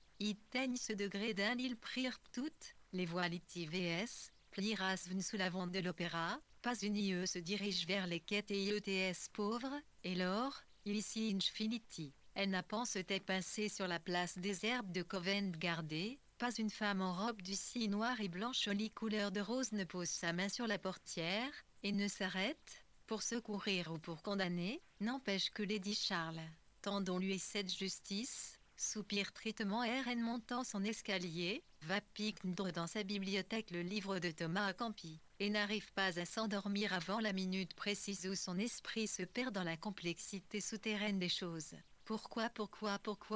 teigne ce degré d'un il prirent toutes, les voiliti vs, pliras vn sous la vente de l'opéra, pas une IE se dirige vers les quêtes et IETS pauvres, et l'or, ici infinity. Elle n'a pensé pincée sur la place déserte de Covent Garden, pas une femme en robe du si noir et blanche jolie couleur de rose ne pose sa main sur la portière, et ne s'arrête, pour secourir ou pour condamner, n'empêche que Lady Charles, tendons-lui cette justice, soupire traitement RN montant son escalier, va piquer dans sa bibliothèque le livre de Thomas à Campi, et n'arrive pas à s'endormir avant la minute précise où son esprit se perd dans la complexité souterraine des choses. Pourquoi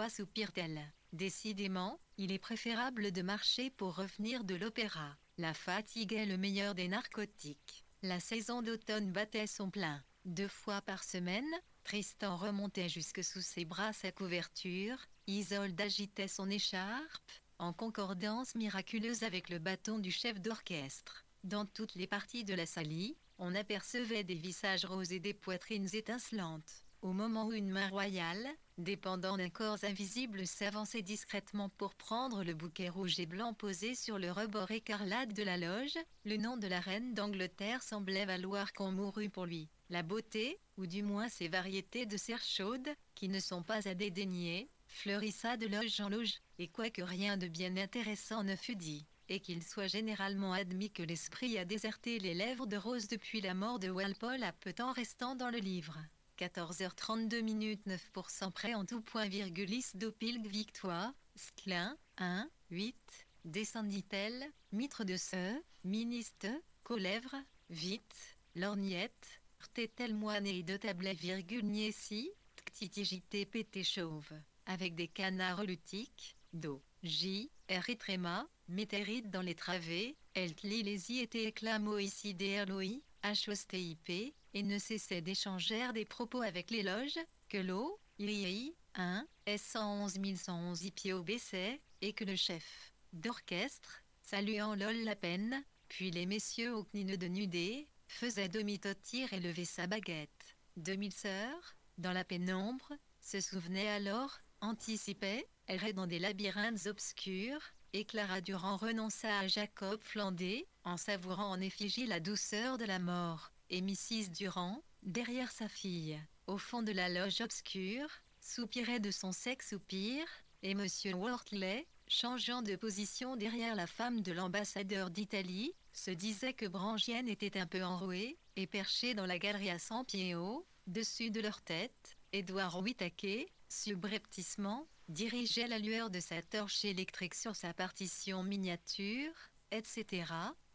soupire-t-elle? Décidément, il est préférable de marcher pour revenir de l'opéra. La fatigue est le meilleur des narcotiques. La saison d'automne battait son plein. 2 fois par semaine, Tristan remontait jusque sous ses bras sa couverture, Isolde agitait son écharpe, en concordance miraculeuse avec le bâton du chef d'orchestre. Dans toutes les parties de la salle, on apercevait des visages roses et des poitrines étincelantes. Au moment où une main royale, dépendant d'un corps invisible, s'avançait discrètement pour prendre le bouquet rouge et blanc posé sur le rebord écarlate de la loge, le nom de la reine d'Angleterre semblait valoir qu'on mourût pour lui. La beauté, ou du moins ces variétés de cire chaude, qui ne sont pas à dédaigner, fleurissa de loge en loge, et quoique rien de bien intéressant ne fût dit, et qu'il soit généralement admis que l'esprit a déserté les lèvres de Rose depuis la mort de Walpole à peu temps restant dans le livre. 14h32 9% près en tout point virgule Dopilg Victoire, Sclin, 1, 8, descendit-elle, mitre de ce, ministre, colèvre, vite, lorgnette, rtet-elle moine et de tablet virgule niessi, tctitijité pété chauve, avec des canards lutiques, do, j, érytréma, métérite dans les travées, eltli les y étaient éclamo ici derloi, HOSTIP, et ne cessait d'échanger des propos avec l'éloge, que l'eau, II, 1, S111 111 IPOBC, et que le chef d'orchestre, saluant lol la peine, puis les messieurs au cnine de nudé, faisait demi-totir et levait sa baguette. 2000 sœurs, dans la pénombre, se souvenaient alors, anticipaient, erraient dans des labyrinthes obscurs, et Clara Durand renonça à Jacob Flandé, en savourant en effigie la douceur de la mort, et Mrs. Durand, derrière sa fille, au fond de la loge obscure, soupirait de son sec soupir, et Monsieur Wortley, changeant de position derrière la femme de l'ambassadeur d'Italie, se disait que Brangienne était un peu enrouée, et perché dans la galerie à 100 pieds haut, dessus de leur tête, Édouard Whittaker, subrepticement, dirigeait la lueur de sa torche électrique sur sa partition miniature, etc.,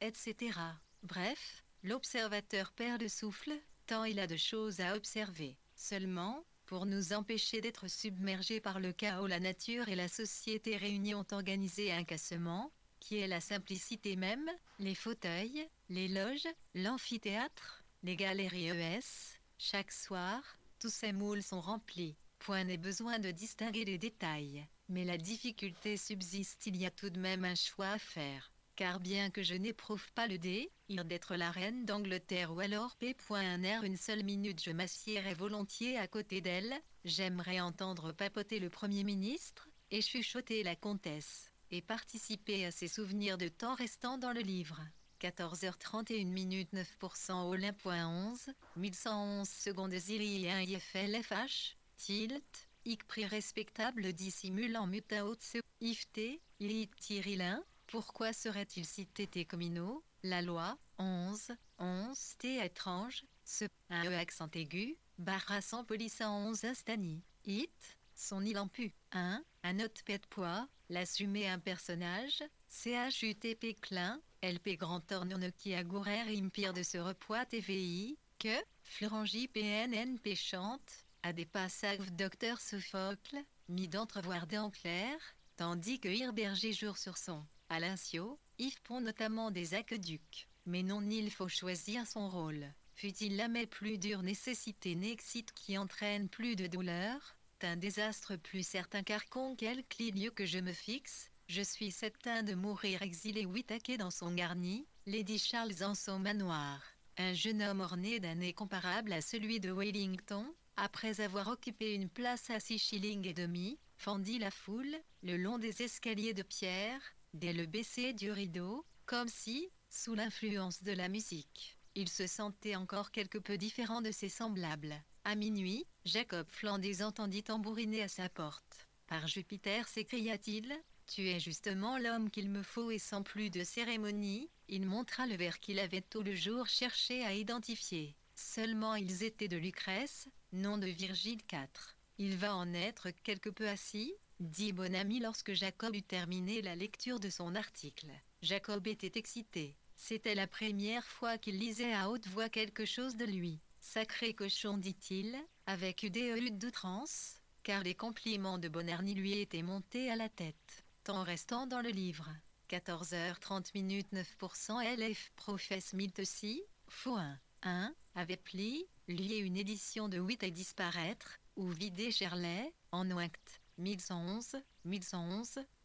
etc. Bref, l'observateur perd le souffle, tant il a de choses à observer. Seulement, pour nous empêcher d'être submergés par le chaos, la nature et la société réunies ont organisé un cassement, qui est la simplicité même, les fauteuils, les loges, l'amphithéâtre, les galeries ES. Chaque soir, tous ces moules sont remplis. Point n'est besoin de distinguer les détails. Mais la difficulté subsiste, il y a tout de même un choix à faire. Car bien que je n'éprouve pas le désir d'être la reine d'Angleterre ou alors P.R. une seule minute je m'assiérais volontiers à côté d'elle, j'aimerais entendre papoter le Premier ministre, et chuchoter la comtesse, et participer à ses souvenirs de temps restant dans le livre. 14h31 9% Olymp.11, 1111 secondes Ziri et 1 IFLFH, Tilt, Ic prix respectable dissimulant muta haute ifté, lit tirilin. Pourquoi serait-il cité T comino, la loi, 11, T étrange, ce, un E accent aigu, barra sans police à 11 instani, it, son il en pu, 1, un autre pet poids, l'assumer un personnage, CHUTP clin, LP grand tornone qui agourer impire de ce repoids TVI, que, Florangie PNNP chante, à des passages docteur Sophocle, mis d'entrevoir d'en clair, tandis que Hirberger joue sur son Alincio, Yves pond notamment des aqueducs. Mais non, il faut choisir son rôle. Fut-il jamais plus dur nécessité n'excite qui entraîne plus de douleur, un désastre plus certain car con quelque lieu que je me fixe, je suis certain de mourir exilé Whittaker dans son garni, Lady Charles en son manoir. Un jeune homme orné d'un nez comparable à celui de Wellington, après avoir occupé une place à 6 shillings et demi, fendit la foule, le long des escaliers de pierre, dès le baisser du rideau, comme si, sous l'influence de la musique, il se sentait encore quelque peu différent de ses semblables. À minuit, Jacob Flanders entendit tambouriner à sa porte. « Par Jupiter, s'écria-t-il, tu es justement l'homme qu'il me faut et sans plus de cérémonie, il montra le verre qu'il avait tout le jour cherché à identifier. Seulement ils étaient de Lucrèce, non de Virgile IV. Il va en être quelque peu assis, dit Bonamy lorsque Jacob eut terminé la lecture de son article. Jacob était excité. C'était la première fois qu'il lisait à haute voix quelque chose de lui. Sacré cochon, dit-il, avec UDE d'outrance, car les compliments de Bonarny lui étaient montés à la tête. Temps restant dans le livre. 14h30 9% LF Professe Miltesi, Fouin. 1. Avait pli, lié une édition de 8 et disparaître, ou vider Cherlet, en ouact. 1111,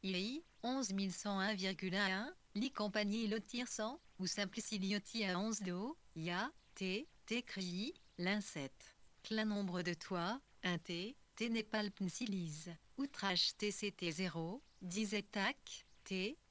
II, 11101,1, li compagnie lotir 100, ou simplicilioti à 11 do, ya, t'écrit, l'insecte. Clin nombre de toi, un t n'est pas le pnsilise. Outrage tct 0, disait tac,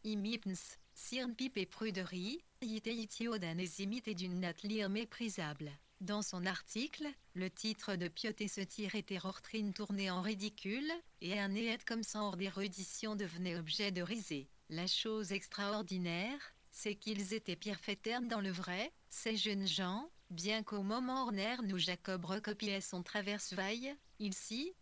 imipns, sirn pipe et pruderie, iteitio d'un ésimite et d'une nature méprisable. Dans son article, le titre de Pioté se tire était Rortrine tourné en ridicule, et un néet comme ça hors d'érudition devenait objet de risée. La chose extraordinaire, c'est qu'ils étaient pierre-fêterne dans le vrai, ces jeunes gens, bien qu'au moment ornaire où Jacob recopiait son traverse-vaille, il s'y,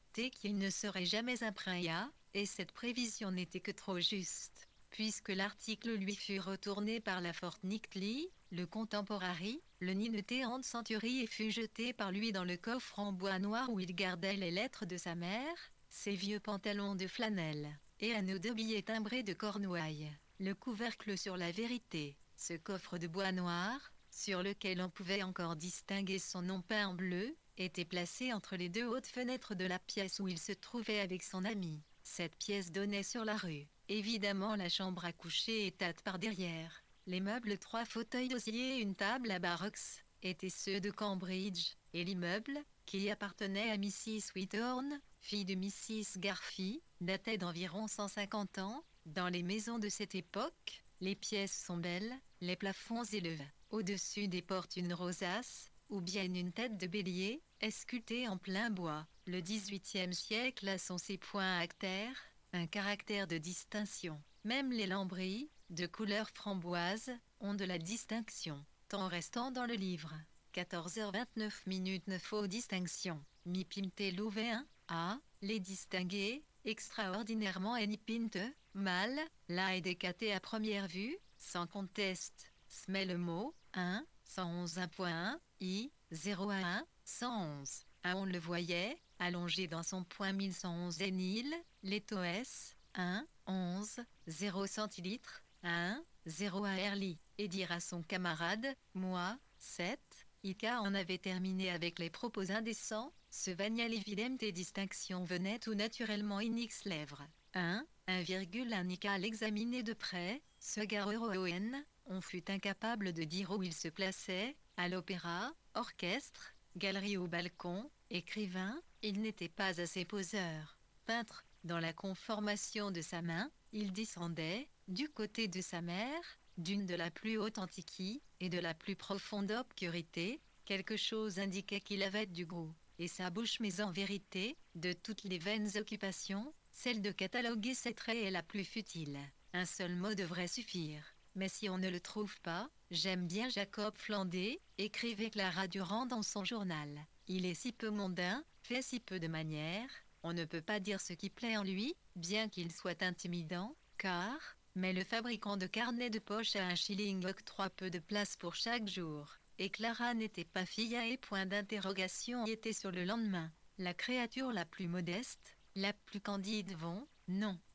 qu'il ne serait jamais un prince, et cette prévision n'était que trop juste. Puisque l'article lui fut retourné par la Fortnightly, le Contemporary, le Ninete Century et fut jeté par lui dans le coffre en bois noir où il gardait les lettres de sa mère, ses vieux pantalons de flanelle, et un ou deux billets timbrés de Cornouailles. Le couvercle sur la vérité, ce coffre de bois noir, sur lequel on pouvait encore distinguer son nom peint en bleu, était placé entre les deux hautes fenêtres de la pièce où il se trouvait avec son ami. Cette pièce donnait sur la rue. Évidemment, la chambre à coucher était par derrière. Les meubles, 3 fauteuils d'osier et une table à baroques, étaient ceux de Cambridge, et l'immeuble, qui appartenait à Mrs. Whithorn, fille de Mrs. Garfy, datait d'environ 150 ans. Dans les maisons de cette époque, les pièces sont belles, les plafonds élevés. Au-dessus des portes une rosace, ou bien une tête de bélier, sculptée en plein bois. Le XVIIIe siècle a son ses points actaires, un caractère de distinction. Même les lambris, de couleur framboise, ont de la distinction. Temps restant dans le livre. 14h29 9 aux distinctions. Mi pimte louvain, a, les distinguer, extraordinairement enipinte, mal, la et décaté à première vue, sans conteste. Smet le mot, 1, 111.1, I, 0 à 1, 111. On le voyait, allongé dans son point 1111 Nil, l'étoès, 1, 11, 0 centilitres, 1, 0 à Erli, et dire à son camarade, moi, 7, Ika en avait terminé avec les propos indécents, ce vanial évidem des distinctions venait tout naturellement inix lèvres. 1,1 Ika l'examinait de près, ce Garoen, on fut incapable de dire où il se plaçait, à l'opéra, orchestre, galerie ou balcon, écrivain, il n'était pas assez poseur. Peintre, dans la conformation de sa main, il descendait, du côté de sa mère, d'une de la plus haute antiquité et de la plus profonde obscurité, quelque chose indiquait qu'il avait du goût, et sa bouche mais en vérité, de toutes les vaines occupations, celle de cataloguer ses traits est la plus futile. Un seul mot devrait suffire. Mais si on ne le trouve pas, j'aime bien Jacob Flanders, écrivait Clara Durand dans son journal. Il est si peu mondain, fait si peu de manières, on ne peut pas dire ce qui plaît en lui, bien qu'il soit intimidant, car, mais le fabricant de carnets de poche à 1 shilling octroie peu de place pour chaque jour. Et Clara n'était pas fille et point d'interrogation était sur le lendemain. La créature la plus modeste, la plus candide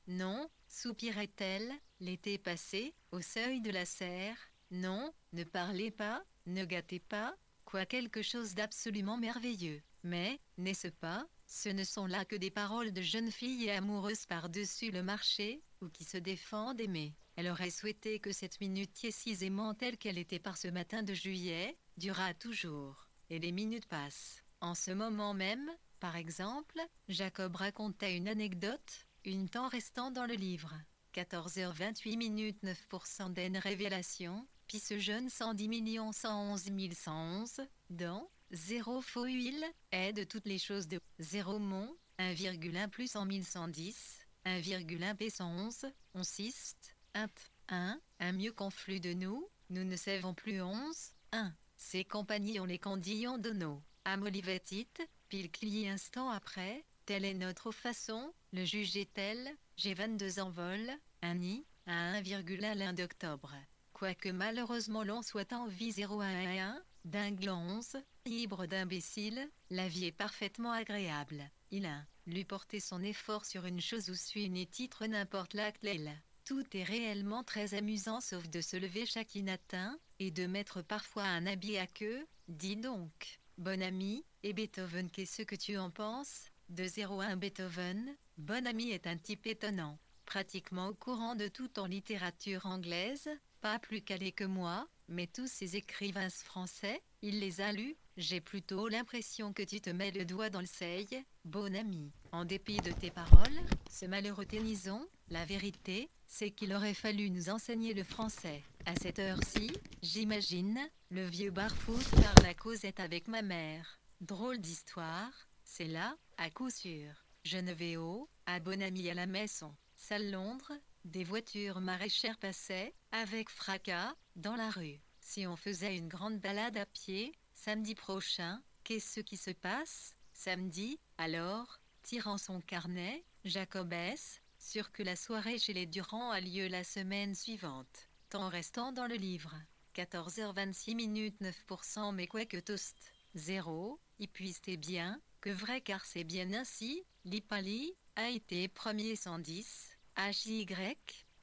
non, soupirait-elle, l'été passé, au seuil de la serre, non, ne parlez pas, ne gâtez pas, quoi quelque chose d'absolument merveilleux. Mais, n'est-ce pas, ce ne sont là que des paroles de jeunes filles et amoureuses par-dessus le marché, ou qui se défendent d'aimer. Elle aurait souhaité que cette minute précisément telle qu'elle était par ce matin de juillet, durât toujours. Et les minutes passent. En ce moment même, Par exemple, Jacob raconta une anecdote, une temps restant dans le livre. 14h28 minutes 9% d'N révélation, puis ce jeune 110 111 111, dans 0 faux huile, est de toutes les choses de 0 mon, 1,1 plus en 1110, 1,1 p 111, on siste, 1 mieux qu'en flux de nous ne savons plus 11, 1. Ses compagnies ont les condillons de nos, amolivetit, pile cli instant après, telle est notre façon, le juger tel, j'ai 22 en vol, un nid, à 1,1 l'un d'octobre. Quoique malheureusement l'on soit en vie 0,1, dingue 11, libre d'imbécile, la vie est parfaitement agréable. Il a lui porter son effort sur une chose ou suit une titre n'importe laquelle. Tout est réellement très amusant sauf de se lever chaque matin, et de mettre parfois un habit à queue. Dis donc, bon ami, et Beethoven qu'est-ce que tu en penses? De 0,1 Beethoven, bon ami est un type étonnant, pratiquement au courant de tout en littérature anglaise, pas plus calé que moi, mais tous ces écrivains français, il les a lus, j'ai plutôt l'impression que tu te mets le doigt dans le seil, bon ami. En dépit de tes paroles, ce malheureux Tennyson, la vérité, c'est qu'il aurait fallu nous enseigner le français. À cette heure-ci, j'imagine, le vieux Barfoot faire la causette avec ma mère. Drôle d'histoire, c'est là, à coup sûr. Je ne vais à bon ami à la maison. Salle Londres, des voitures maraîchères passaient, avec fracas, dans la rue. Si on faisait une grande balade à pied, samedi prochain, qu'est-ce qui se passe? Samedi, alors, tirant son carnet, Jacob S., sûr que la soirée chez les Durand a lieu la semaine suivante. Temps restant dans le livre. 14h26 minutes 9% mais quoi que toast. 0, y puisse-t-il bien, que vrai car c'est bien ainsi, l'Ipali, a été premier 110, HY,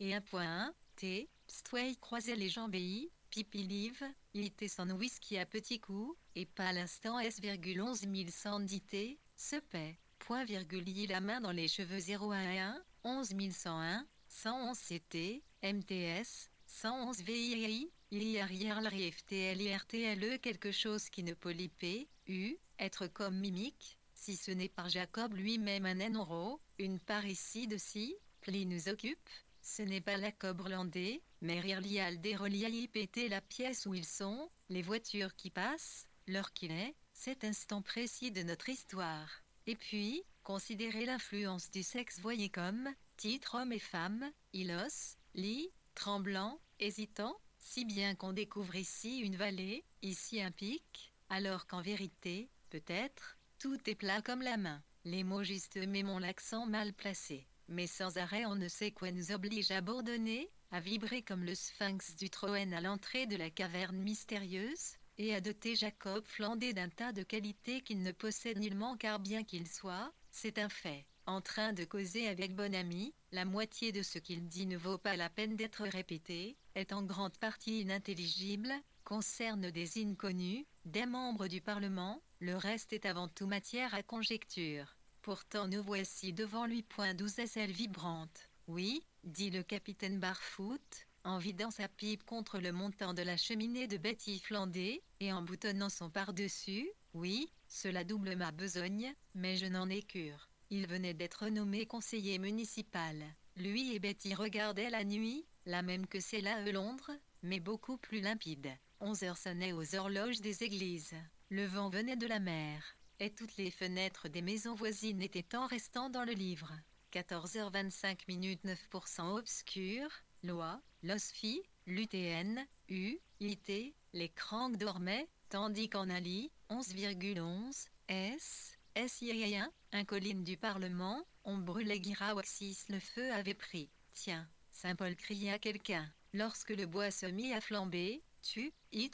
et 1.1, T, Stway croisait les jambes I, Pipi Live, il était son whisky à petits coups, et pas l'instant S,11 1110 T, se paie, point virgule y la main dans les cheveux 011, 11101, 111 CT, MTS, 111 VII, il arrière l'IRTLE quelque chose qui ne polie P, U, être comme mimique, si ce n'est par Jacob lui-même un N-euro, une part ici de si, pli nous occupe, ce n'est pas la cobrlandais, mais Rirlial des reliailles péter la pièce où ils sont, les voitures qui passent, l'heure qu'il est, cet instant précis de notre histoire. Et puis, considérez l'influence du sexe voyez comme, titre homme et femme, ilos, lit, tremblant, hésitant, si bien qu'on découvre ici une vallée, ici un pic, alors qu'en vérité, peut-être, tout est plat comme la main. Les mots justes mais mon l'accent mal placé. Mais sans arrêt on ne sait quoi nous oblige à bourdonner, à vibrer comme le sphinx du Troène à l'entrée de la caverne mystérieuse, et à doter Jacob flandé d'un tas de qualités qu'il ne possède nullement car bien qu'il soit, c'est un fait. En train de causer avec bon ami, la moitié de ce qu'il dit ne vaut pas la peine d'être répété, est en grande partie inintelligible, concerne des inconnus, des membres du Parlement, le reste est avant tout matière à conjecture. Pourtant nous voici devant lui. 12 aisselles vibrantes. Oui, dit le capitaine Barfoot, en vidant sa pipe contre le montant de la cheminée de Betty Flandé, et en boutonnant son par-dessus, oui, cela double ma besogne, mais je n'en ai cure. Il venait d'être nommé conseiller municipal. Lui et Betty regardaient la nuit, la même que celle à Londres, mais beaucoup plus limpide. 11 heures sonnaient aux horloges des églises. Le vent venait de la mer, et toutes les fenêtres des maisons voisines étaient en restant dans le livre. 14h25 minutes 9% obscur, loi, l'OSFI, l'UTN, U, IT, les cranks dormaient, tandis qu'en Ali, 11,11, S, SIA1, un colline du Parlement, on brûlait Girawaxis, le feu avait pris. Tiens, Saint-Paul cria à quelqu'un. Lorsque le bois se mit à flamber,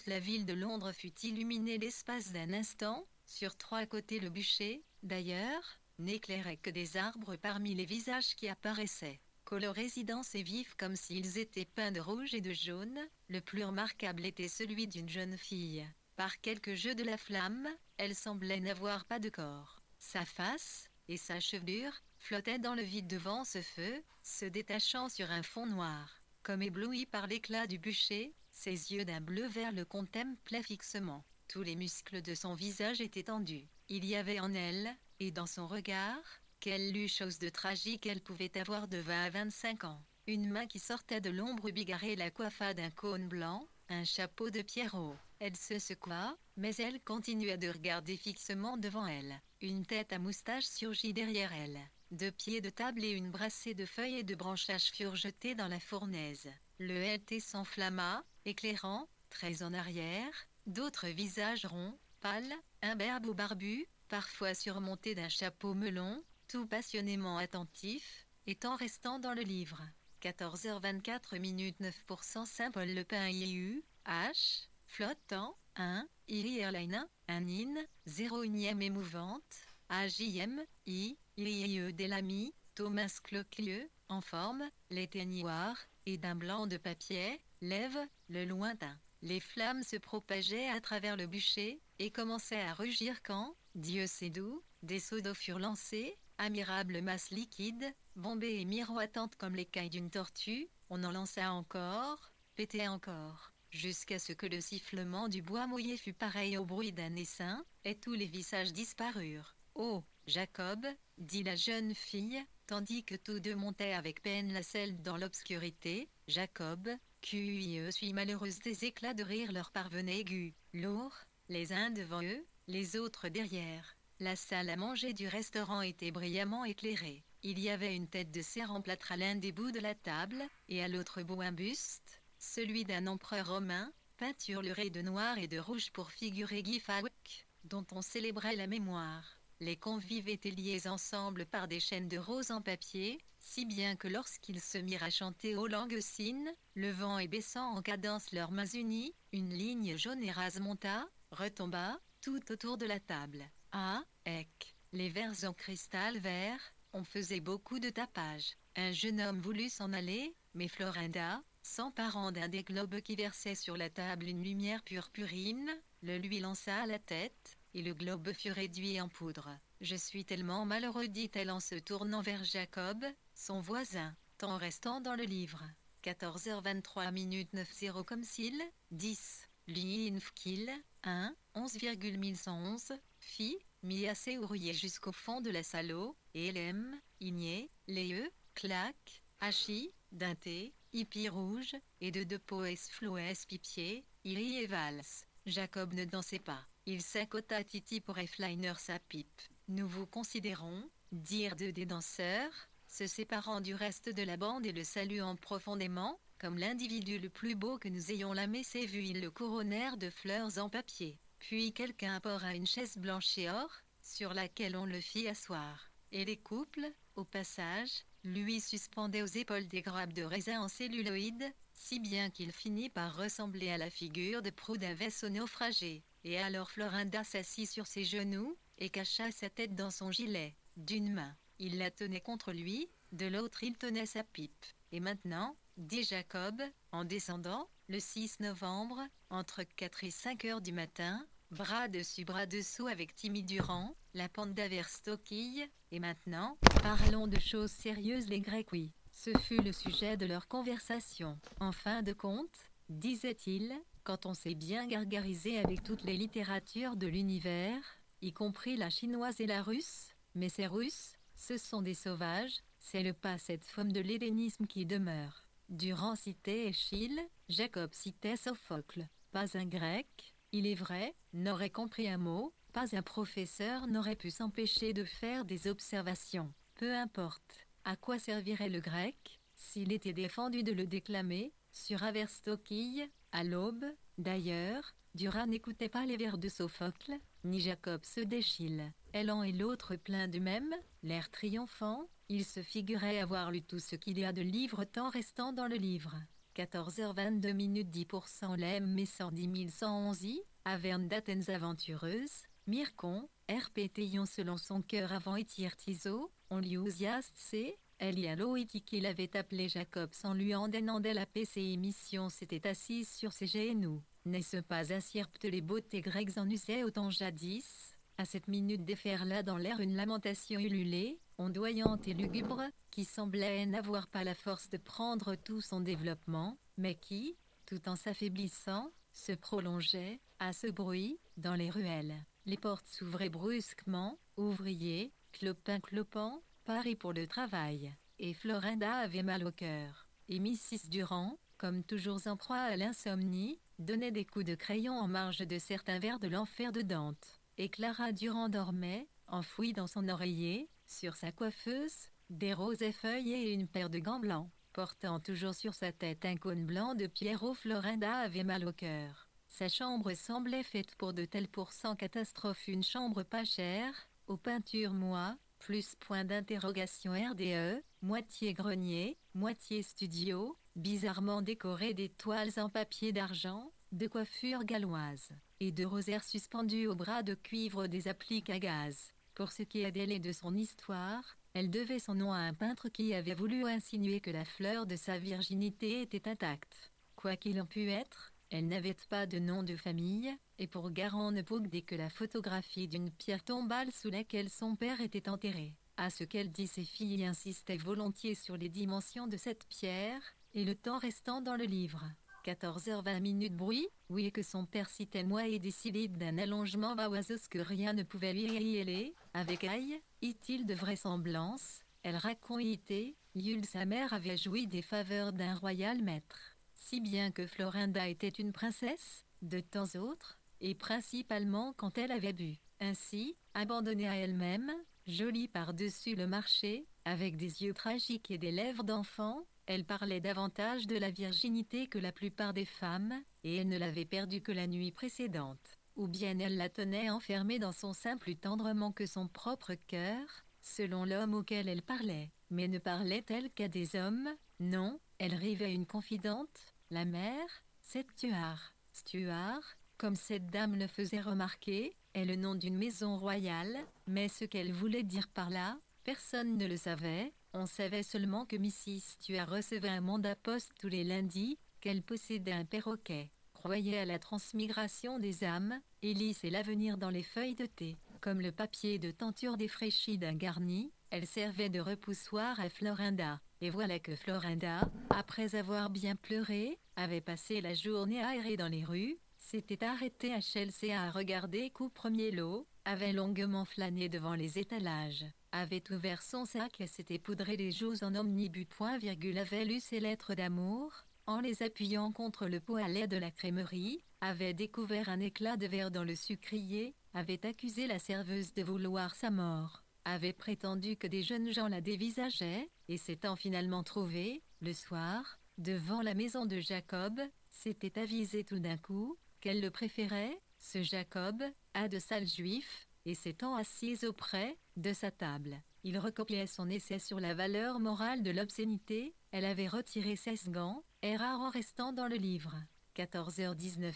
la ville de Londres fut illuminée l'espace d'un instant, sur 3 côtés le bûcher, d'ailleurs, n'éclairait que des arbres parmi les visages qui apparaissaient, colorés denses et vifs comme s'ils étaient peints de rouge et de jaune. Le plus remarquable était celui d'une jeune fille. Par quelque jeu de la flamme, elle semblait n'avoir pas de corps. Sa face, et sa chevelure, flottaient dans le vide devant ce feu, se détachant sur un fond noir. Comme ébloui par l'éclat du bûcher, ses yeux d'un bleu vert le contemplaient fixement. Tous les muscles de son visage étaient tendus. Il y avait en elle, et dans son regard, quelle chose de tragique elle pouvait avoir de 20 à 25 ans. Une main qui sortait de l'ombre bigarrée la coiffa d'un cône blanc, un chapeau de Pierrot. Elle se secoua, mais elle continua de regarder fixement devant elle. Une tête à moustache surgit derrière elle. 2 pieds de table et une brassée de feuilles et de branchages furent jetés dans la fournaise. Le LT s'enflamma, éclairant, très en arrière, d'autres visages ronds, pâles, imberbes ou barbus, parfois surmontés d'un chapeau melon, tout passionnément attentifs, et en restant dans le livre. 14h24 minutes 9% Saint-Paul-le-Pin IU, H, flottant, 1, IRI Airline, 1 IN, 0 unième émouvante, AJM, I, IE Delamy, Thomas Cloquelieu, en forme, l'éteignoir, et d'un blanc de papier, lève, le lointain. Les flammes se propageaient à travers le bûcher, et commençaient à rugir quand, Dieu sait d'où, des seaux d'eau furent lancés, admirable masse liquide, bombée et miroitante comme l'écaille d'une tortue, on en lança encore, pétait encore, jusqu'à ce que le sifflement du bois mouillé fût pareil au bruit d'un essaim, et tous les visages disparurent. « Oh, Jacob, dit la jeune fille, tandis que tous deux montaient avec peine la selle dans l'obscurité, Jacob, QIE suis malheureuse. Des éclats de rire leur parvenaient aigus, lourds, les uns devant eux, les autres derrière. La salle à manger du restaurant était brillamment éclairée. Il y avait une tête de cerf en plâtre à l'un des bouts de la table, et à l'autre bout un buste, celui d'un empereur romain, peinturluré de noir et de rouge pour figurer Guy Fawkes, dont on célébrait la mémoire. Les convives étaient liés ensemble par des chaînes de roses en papier, si bien que lorsqu'ils se mirent à chanter aux langues signes, levant et baissant en cadence leurs mains unies, une ligne jaune et rase monta, retomba, tout autour de la table. Ah, ec, les verres en cristal vert, on faisait beaucoup de tapage. Un jeune homme voulut s'en aller, mais Florinda, s'emparant d'un des globes qui versait sur la table une lumière purpurine, le lui lança à la tête, et le globe fut réduit en poudre. « Je suis tellement malheureux, dit-elle en se tournant vers Jacob, son voisin, tant restant dans le livre. 14h23 minutes 90 comme s'il, 10, Linfkill, 1, 11,1111, fi, mis assez ouvrier jusqu'au fond de la salaud, et LM, igné, léeux, clac, hachi, dinté, hippie rouge, et de deux poes floes pipier, iri et valse. Jacob ne dansait pas. Il s'accota à Titi pour F-liner sa pipe. Nous vous considérons, dirent deux des danseurs, se séparant du reste de la bande et le saluant profondément, comme l'individu le plus beau que nous ayons jamais vu. Ils le couronnèrent de fleurs en papier. Puis quelqu'un apporta une chaise blanche et or, sur laquelle on le fit asseoir. Et les couples, au passage, lui suspendaient aux épaules des grappes de raisin en celluloïd, si bien qu'il finit par ressembler à la figure de proue d'un vaisseau naufragé. Et alors Florinda s'assit sur ses genoux, et cacha sa tête dans son gilet. D'une main, il la tenait contre lui, de l'autre il tenait sa pipe. Et maintenant, dit Jacob, en descendant, le 6 novembre, entre 4 et 5 heures du matin, bras dessus bras dessous avec Timmy Durand, la panda vers Stockille, et maintenant, parlons de choses sérieuses les Grecs. Oui, ce fut le sujet de leur conversation. En fin de compte, disait-il, quand on s'est bien gargarisé avec toutes les littératures de l'univers, y compris la chinoise et la russe, mais ces Russes, ce sont des sauvages, c'est le pas cette forme de l'hellénisme qui demeure. Durand citait Échille, Jacob citait Sophocle. Pas un grec, il est vrai, n'aurait compris un mot, pas un professeur n'aurait pu s'empêcher de faire des observations. Peu importe, à quoi servirait le grec, s'il était défendu de le déclamer, sur Averstoquille, à l'aube. D'ailleurs, Durand n'écoutait pas les vers de Sophocle, ni Jacob ceux d'Échille. L'un et l'autre pleins d'eux-mêmes, l'air triomphant, il se figurait avoir lu tout ce qu'il y a de livres tant restant dans le livre. 14h22 minutes 10% l'M mais 110 111 I, Averne d'Athènes aventureuse, Myrcon, RPTion selon son cœur avant Étirtiso, on liusiast C, Elialoïti qu'il avait appelé Jacob sans lui en dénandait la PC émission s'était assise sur ses genoux. N'est-ce pas à Sirpte les beautés grecques en usaient autant jadis? À cette minute déferla dans l'air une lamentation ululée, ondoyante et lugubre, qui semblait n'avoir pas la force de prendre tout son développement, mais qui, tout en s'affaiblissant, se prolongeait, à ce bruit, dans les ruelles. Les portes s'ouvraient brusquement, ouvrier, clopin-clopant, paré pour le travail. Et Florinda avait mal au cœur. Et Mrs. Durand, comme toujours en proie à l'insomnie, donnait des coups de crayon en marge de certains vers de l'enfer de Dante. Et Clara Durand dormait, enfouie dans son oreiller, sur sa coiffeuse, des rosets feuillés et une paire de gants blancs. Portant toujours sur sa tête un cône blanc de Pierrot, Florinda avait mal au cœur. Sa chambre semblait faite pour de tels pourcents catastrophes, une chambre pas chère, aux peintures mois, plus point d'interrogation RDE, moitié grenier, moitié studio, bizarrement décorée d'étoiles en papier d'argent, de coiffures galloises, et de rosaires suspendus au bras de cuivre des appliques à gaz. Pour ce qui est d'elle et de son histoire, elle devait son nom à un peintre qui avait voulu insinuer que la fleur de sa virginité était intacte. Quoi qu'il en pût être, elle n'avait pas de nom de famille, et pour garant ne possédait que la photographie d'une pierre tombale sous laquelle son père était enterré. À ce qu'elle dit, ses filles insistaient volontiers sur les dimensions de cette pierre, et le temps restant dans le livre. 14h20 bruit, oui, que son père citait moi et décidé d'un allongement vaoiseuse que rien ne pouvait lui révéler, avec aïe, est-il de vraisemblance, elle racontait, Yule sa mère avait joui des faveurs d'un royal maître, si bien que Florinda était une princesse, de temps autre, et principalement quand elle avait bu. Ainsi, abandonnée à elle-même, jolie par-dessus le marché, avec des yeux tragiques et des lèvres d'enfant, elle parlait davantage de la virginité que la plupart des femmes, et elle ne l'avait perdue que la nuit précédente. Ou bien elle la tenait enfermée dans son sein plus tendrement que son propre cœur, selon l'homme auquel elle parlait. Mais ne parlait-elle qu'à des hommes? Non, elle rêvait une confidente, la mère, cette Stuart. Stuart, comme cette dame le faisait remarquer, est le nom d'une maison royale, mais ce qu'elle voulait dire par là, personne ne le savait. On savait seulement que Mrs. Stuart recevait un mandat poste tous les lundis, qu'elle possédait un perroquet, croyait à la transmigration des âmes, et lissait l'avenir dans les feuilles de thé. Comme le papier de tenture défraîchi d'un garni, elle servait de repoussoir à Florinda. Et voilà que Florinda, après avoir bien pleuré, avait passé la journée aérée dans les rues, s'était arrêtée à Chelsea à regarder Coup premier lot, avait longuement flâné devant les étalages, avait ouvert son sac et s'était poudré les joues en omnibus. Avait lu ses lettres d'amour, en les appuyant contre le pot à lait de la crèmerie, avait découvert un éclat de verre dans le sucrier, avait accusé la serveuse de vouloir sa mort, avait prétendu que des jeunes gens la dévisageaient, et s'étant finalement trouvée, le soir, devant la maison de Jacob, s'était avisée tout d'un coup qu'elle le préférait, ce Jacob, à de sales juifs, et s'étant assise auprès de sa table. Il recopiait son essai sur la valeur morale de l'obscénité, elle avait retiré 16 gants, erreur en restant dans le livre. 14h19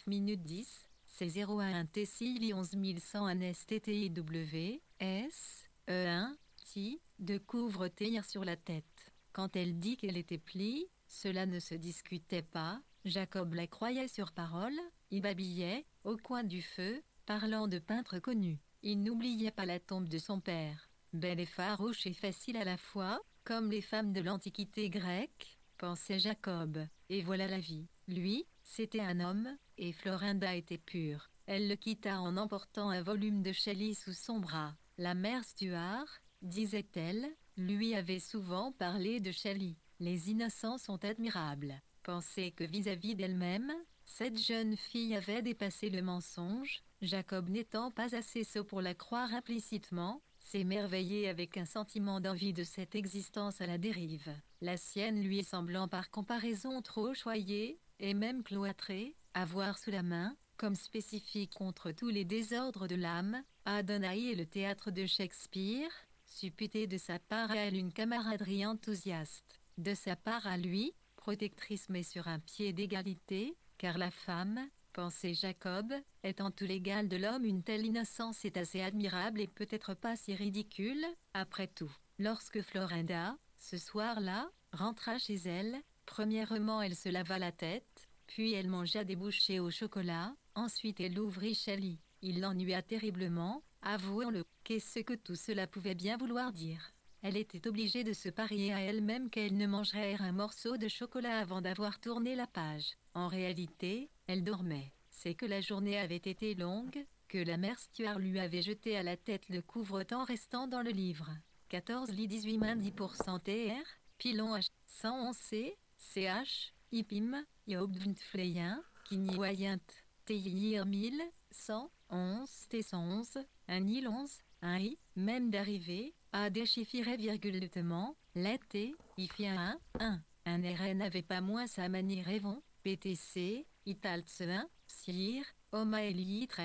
c'est 01 TCI 11101 STTIW, S, E1, T, de couvre-tir sur la tête. Quand elle dit qu'elle était plie, cela ne se discutait pas, Jacob la croyait sur parole, il babillait, au coin du feu, parlant de peintres connus. Il n'oubliait pas la tombe de son père, belle et farouche et facile à la fois, comme les femmes de l'Antiquité grecque, pensait Jacob. Et voilà la vie. Lui, c'était un homme, et Florinda était pure. Elle le quitta en emportant un volume de Shelley sous son bras. La mère Stuart, disait-elle, lui avait souvent parlé de Shelley. Les innocents sont admirables. Pensait que vis-à-vis d'elle-même, cette jeune fille avait dépassé le mensonge, Jacob n'étant pas assez sot pour la croire implicitement, s'émerveillait avec un sentiment d'envie de cette existence à la dérive, la sienne lui semblant par comparaison trop choyée, et même cloîtrée, avoir sous la main, comme spécifique contre tous les désordres de l'âme, Adonai et le théâtre de Shakespeare, supputé de sa part à elle une camaraderie enthousiaste, de sa part à lui, protectrice mais sur un pied d'égalité, car la femme, pensait Jacob, étant tout l'égal de l'homme, une telle innocence est assez admirable et peut-être pas si ridicule, après tout. Lorsque Florinda, ce soir-là, rentra chez elle, premièrement elle se lava la tête, puis elle mangea des bouchées au chocolat, ensuite elle ouvrit Shelley. Il l'ennuya terriblement, avouons-le. Qu'est-ce que tout cela pouvait bien vouloir dire? Elle était obligée de se parier à elle-même qu'elle ne mangerait un morceau de chocolat avant d'avoir tourné la page. En réalité, elle dormait. C'est que la journée avait été longue, que la mère Stuart lui avait jeté à la tête le couvre-temps restant dans le livre. 14 lit 18 main 10% TR, pilon H, 111 C, CH, IPIM, Yobvntfleyen, Kiniwayent, TIR 1000, 111 T111, 1 IL 11, 1 I, même d'arrivée, A déchiffré virgultement, l'été, IFI 1, 1. Un RN n'avait pas moins sa manie Révon, PTC, Italtse 1, Sire, Oma Eliitres,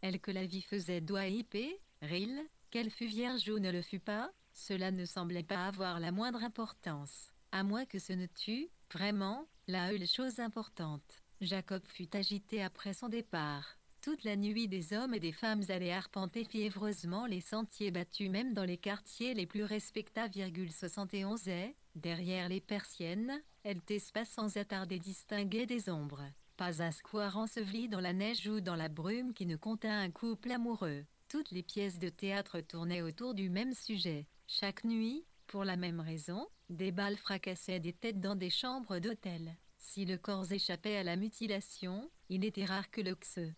elle que la vie faisait doigt IP, Ril, qu'elle fut vierge ou ne le fut pas, cela ne semblait pas avoir la moindre importance. À moins que ce ne tue, vraiment, la chose importante. Jacob fut agité après son départ. Toute la nuit des hommes et des femmes allaient arpenter fiévreusement les sentiers battus même dans les quartiers les plus respectables. 71 et, derrière les persiennes, l'espace sans attarder distinguait des ombres. Pas un square enseveli dans la neige ou dans la brume qui ne contint un couple amoureux. Toutes les pièces de théâtre tournaient autour du même sujet. Chaque nuit, pour la même raison, des balles fracassaient des têtes dans des chambres d'hôtel. Si le corps échappait à la mutilation, il était rare que le xe.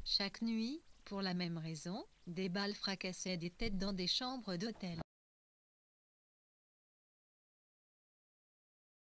Chaque nuit, pour la même raison, des balles fracassaient des têtes dans des chambres d'hôtel.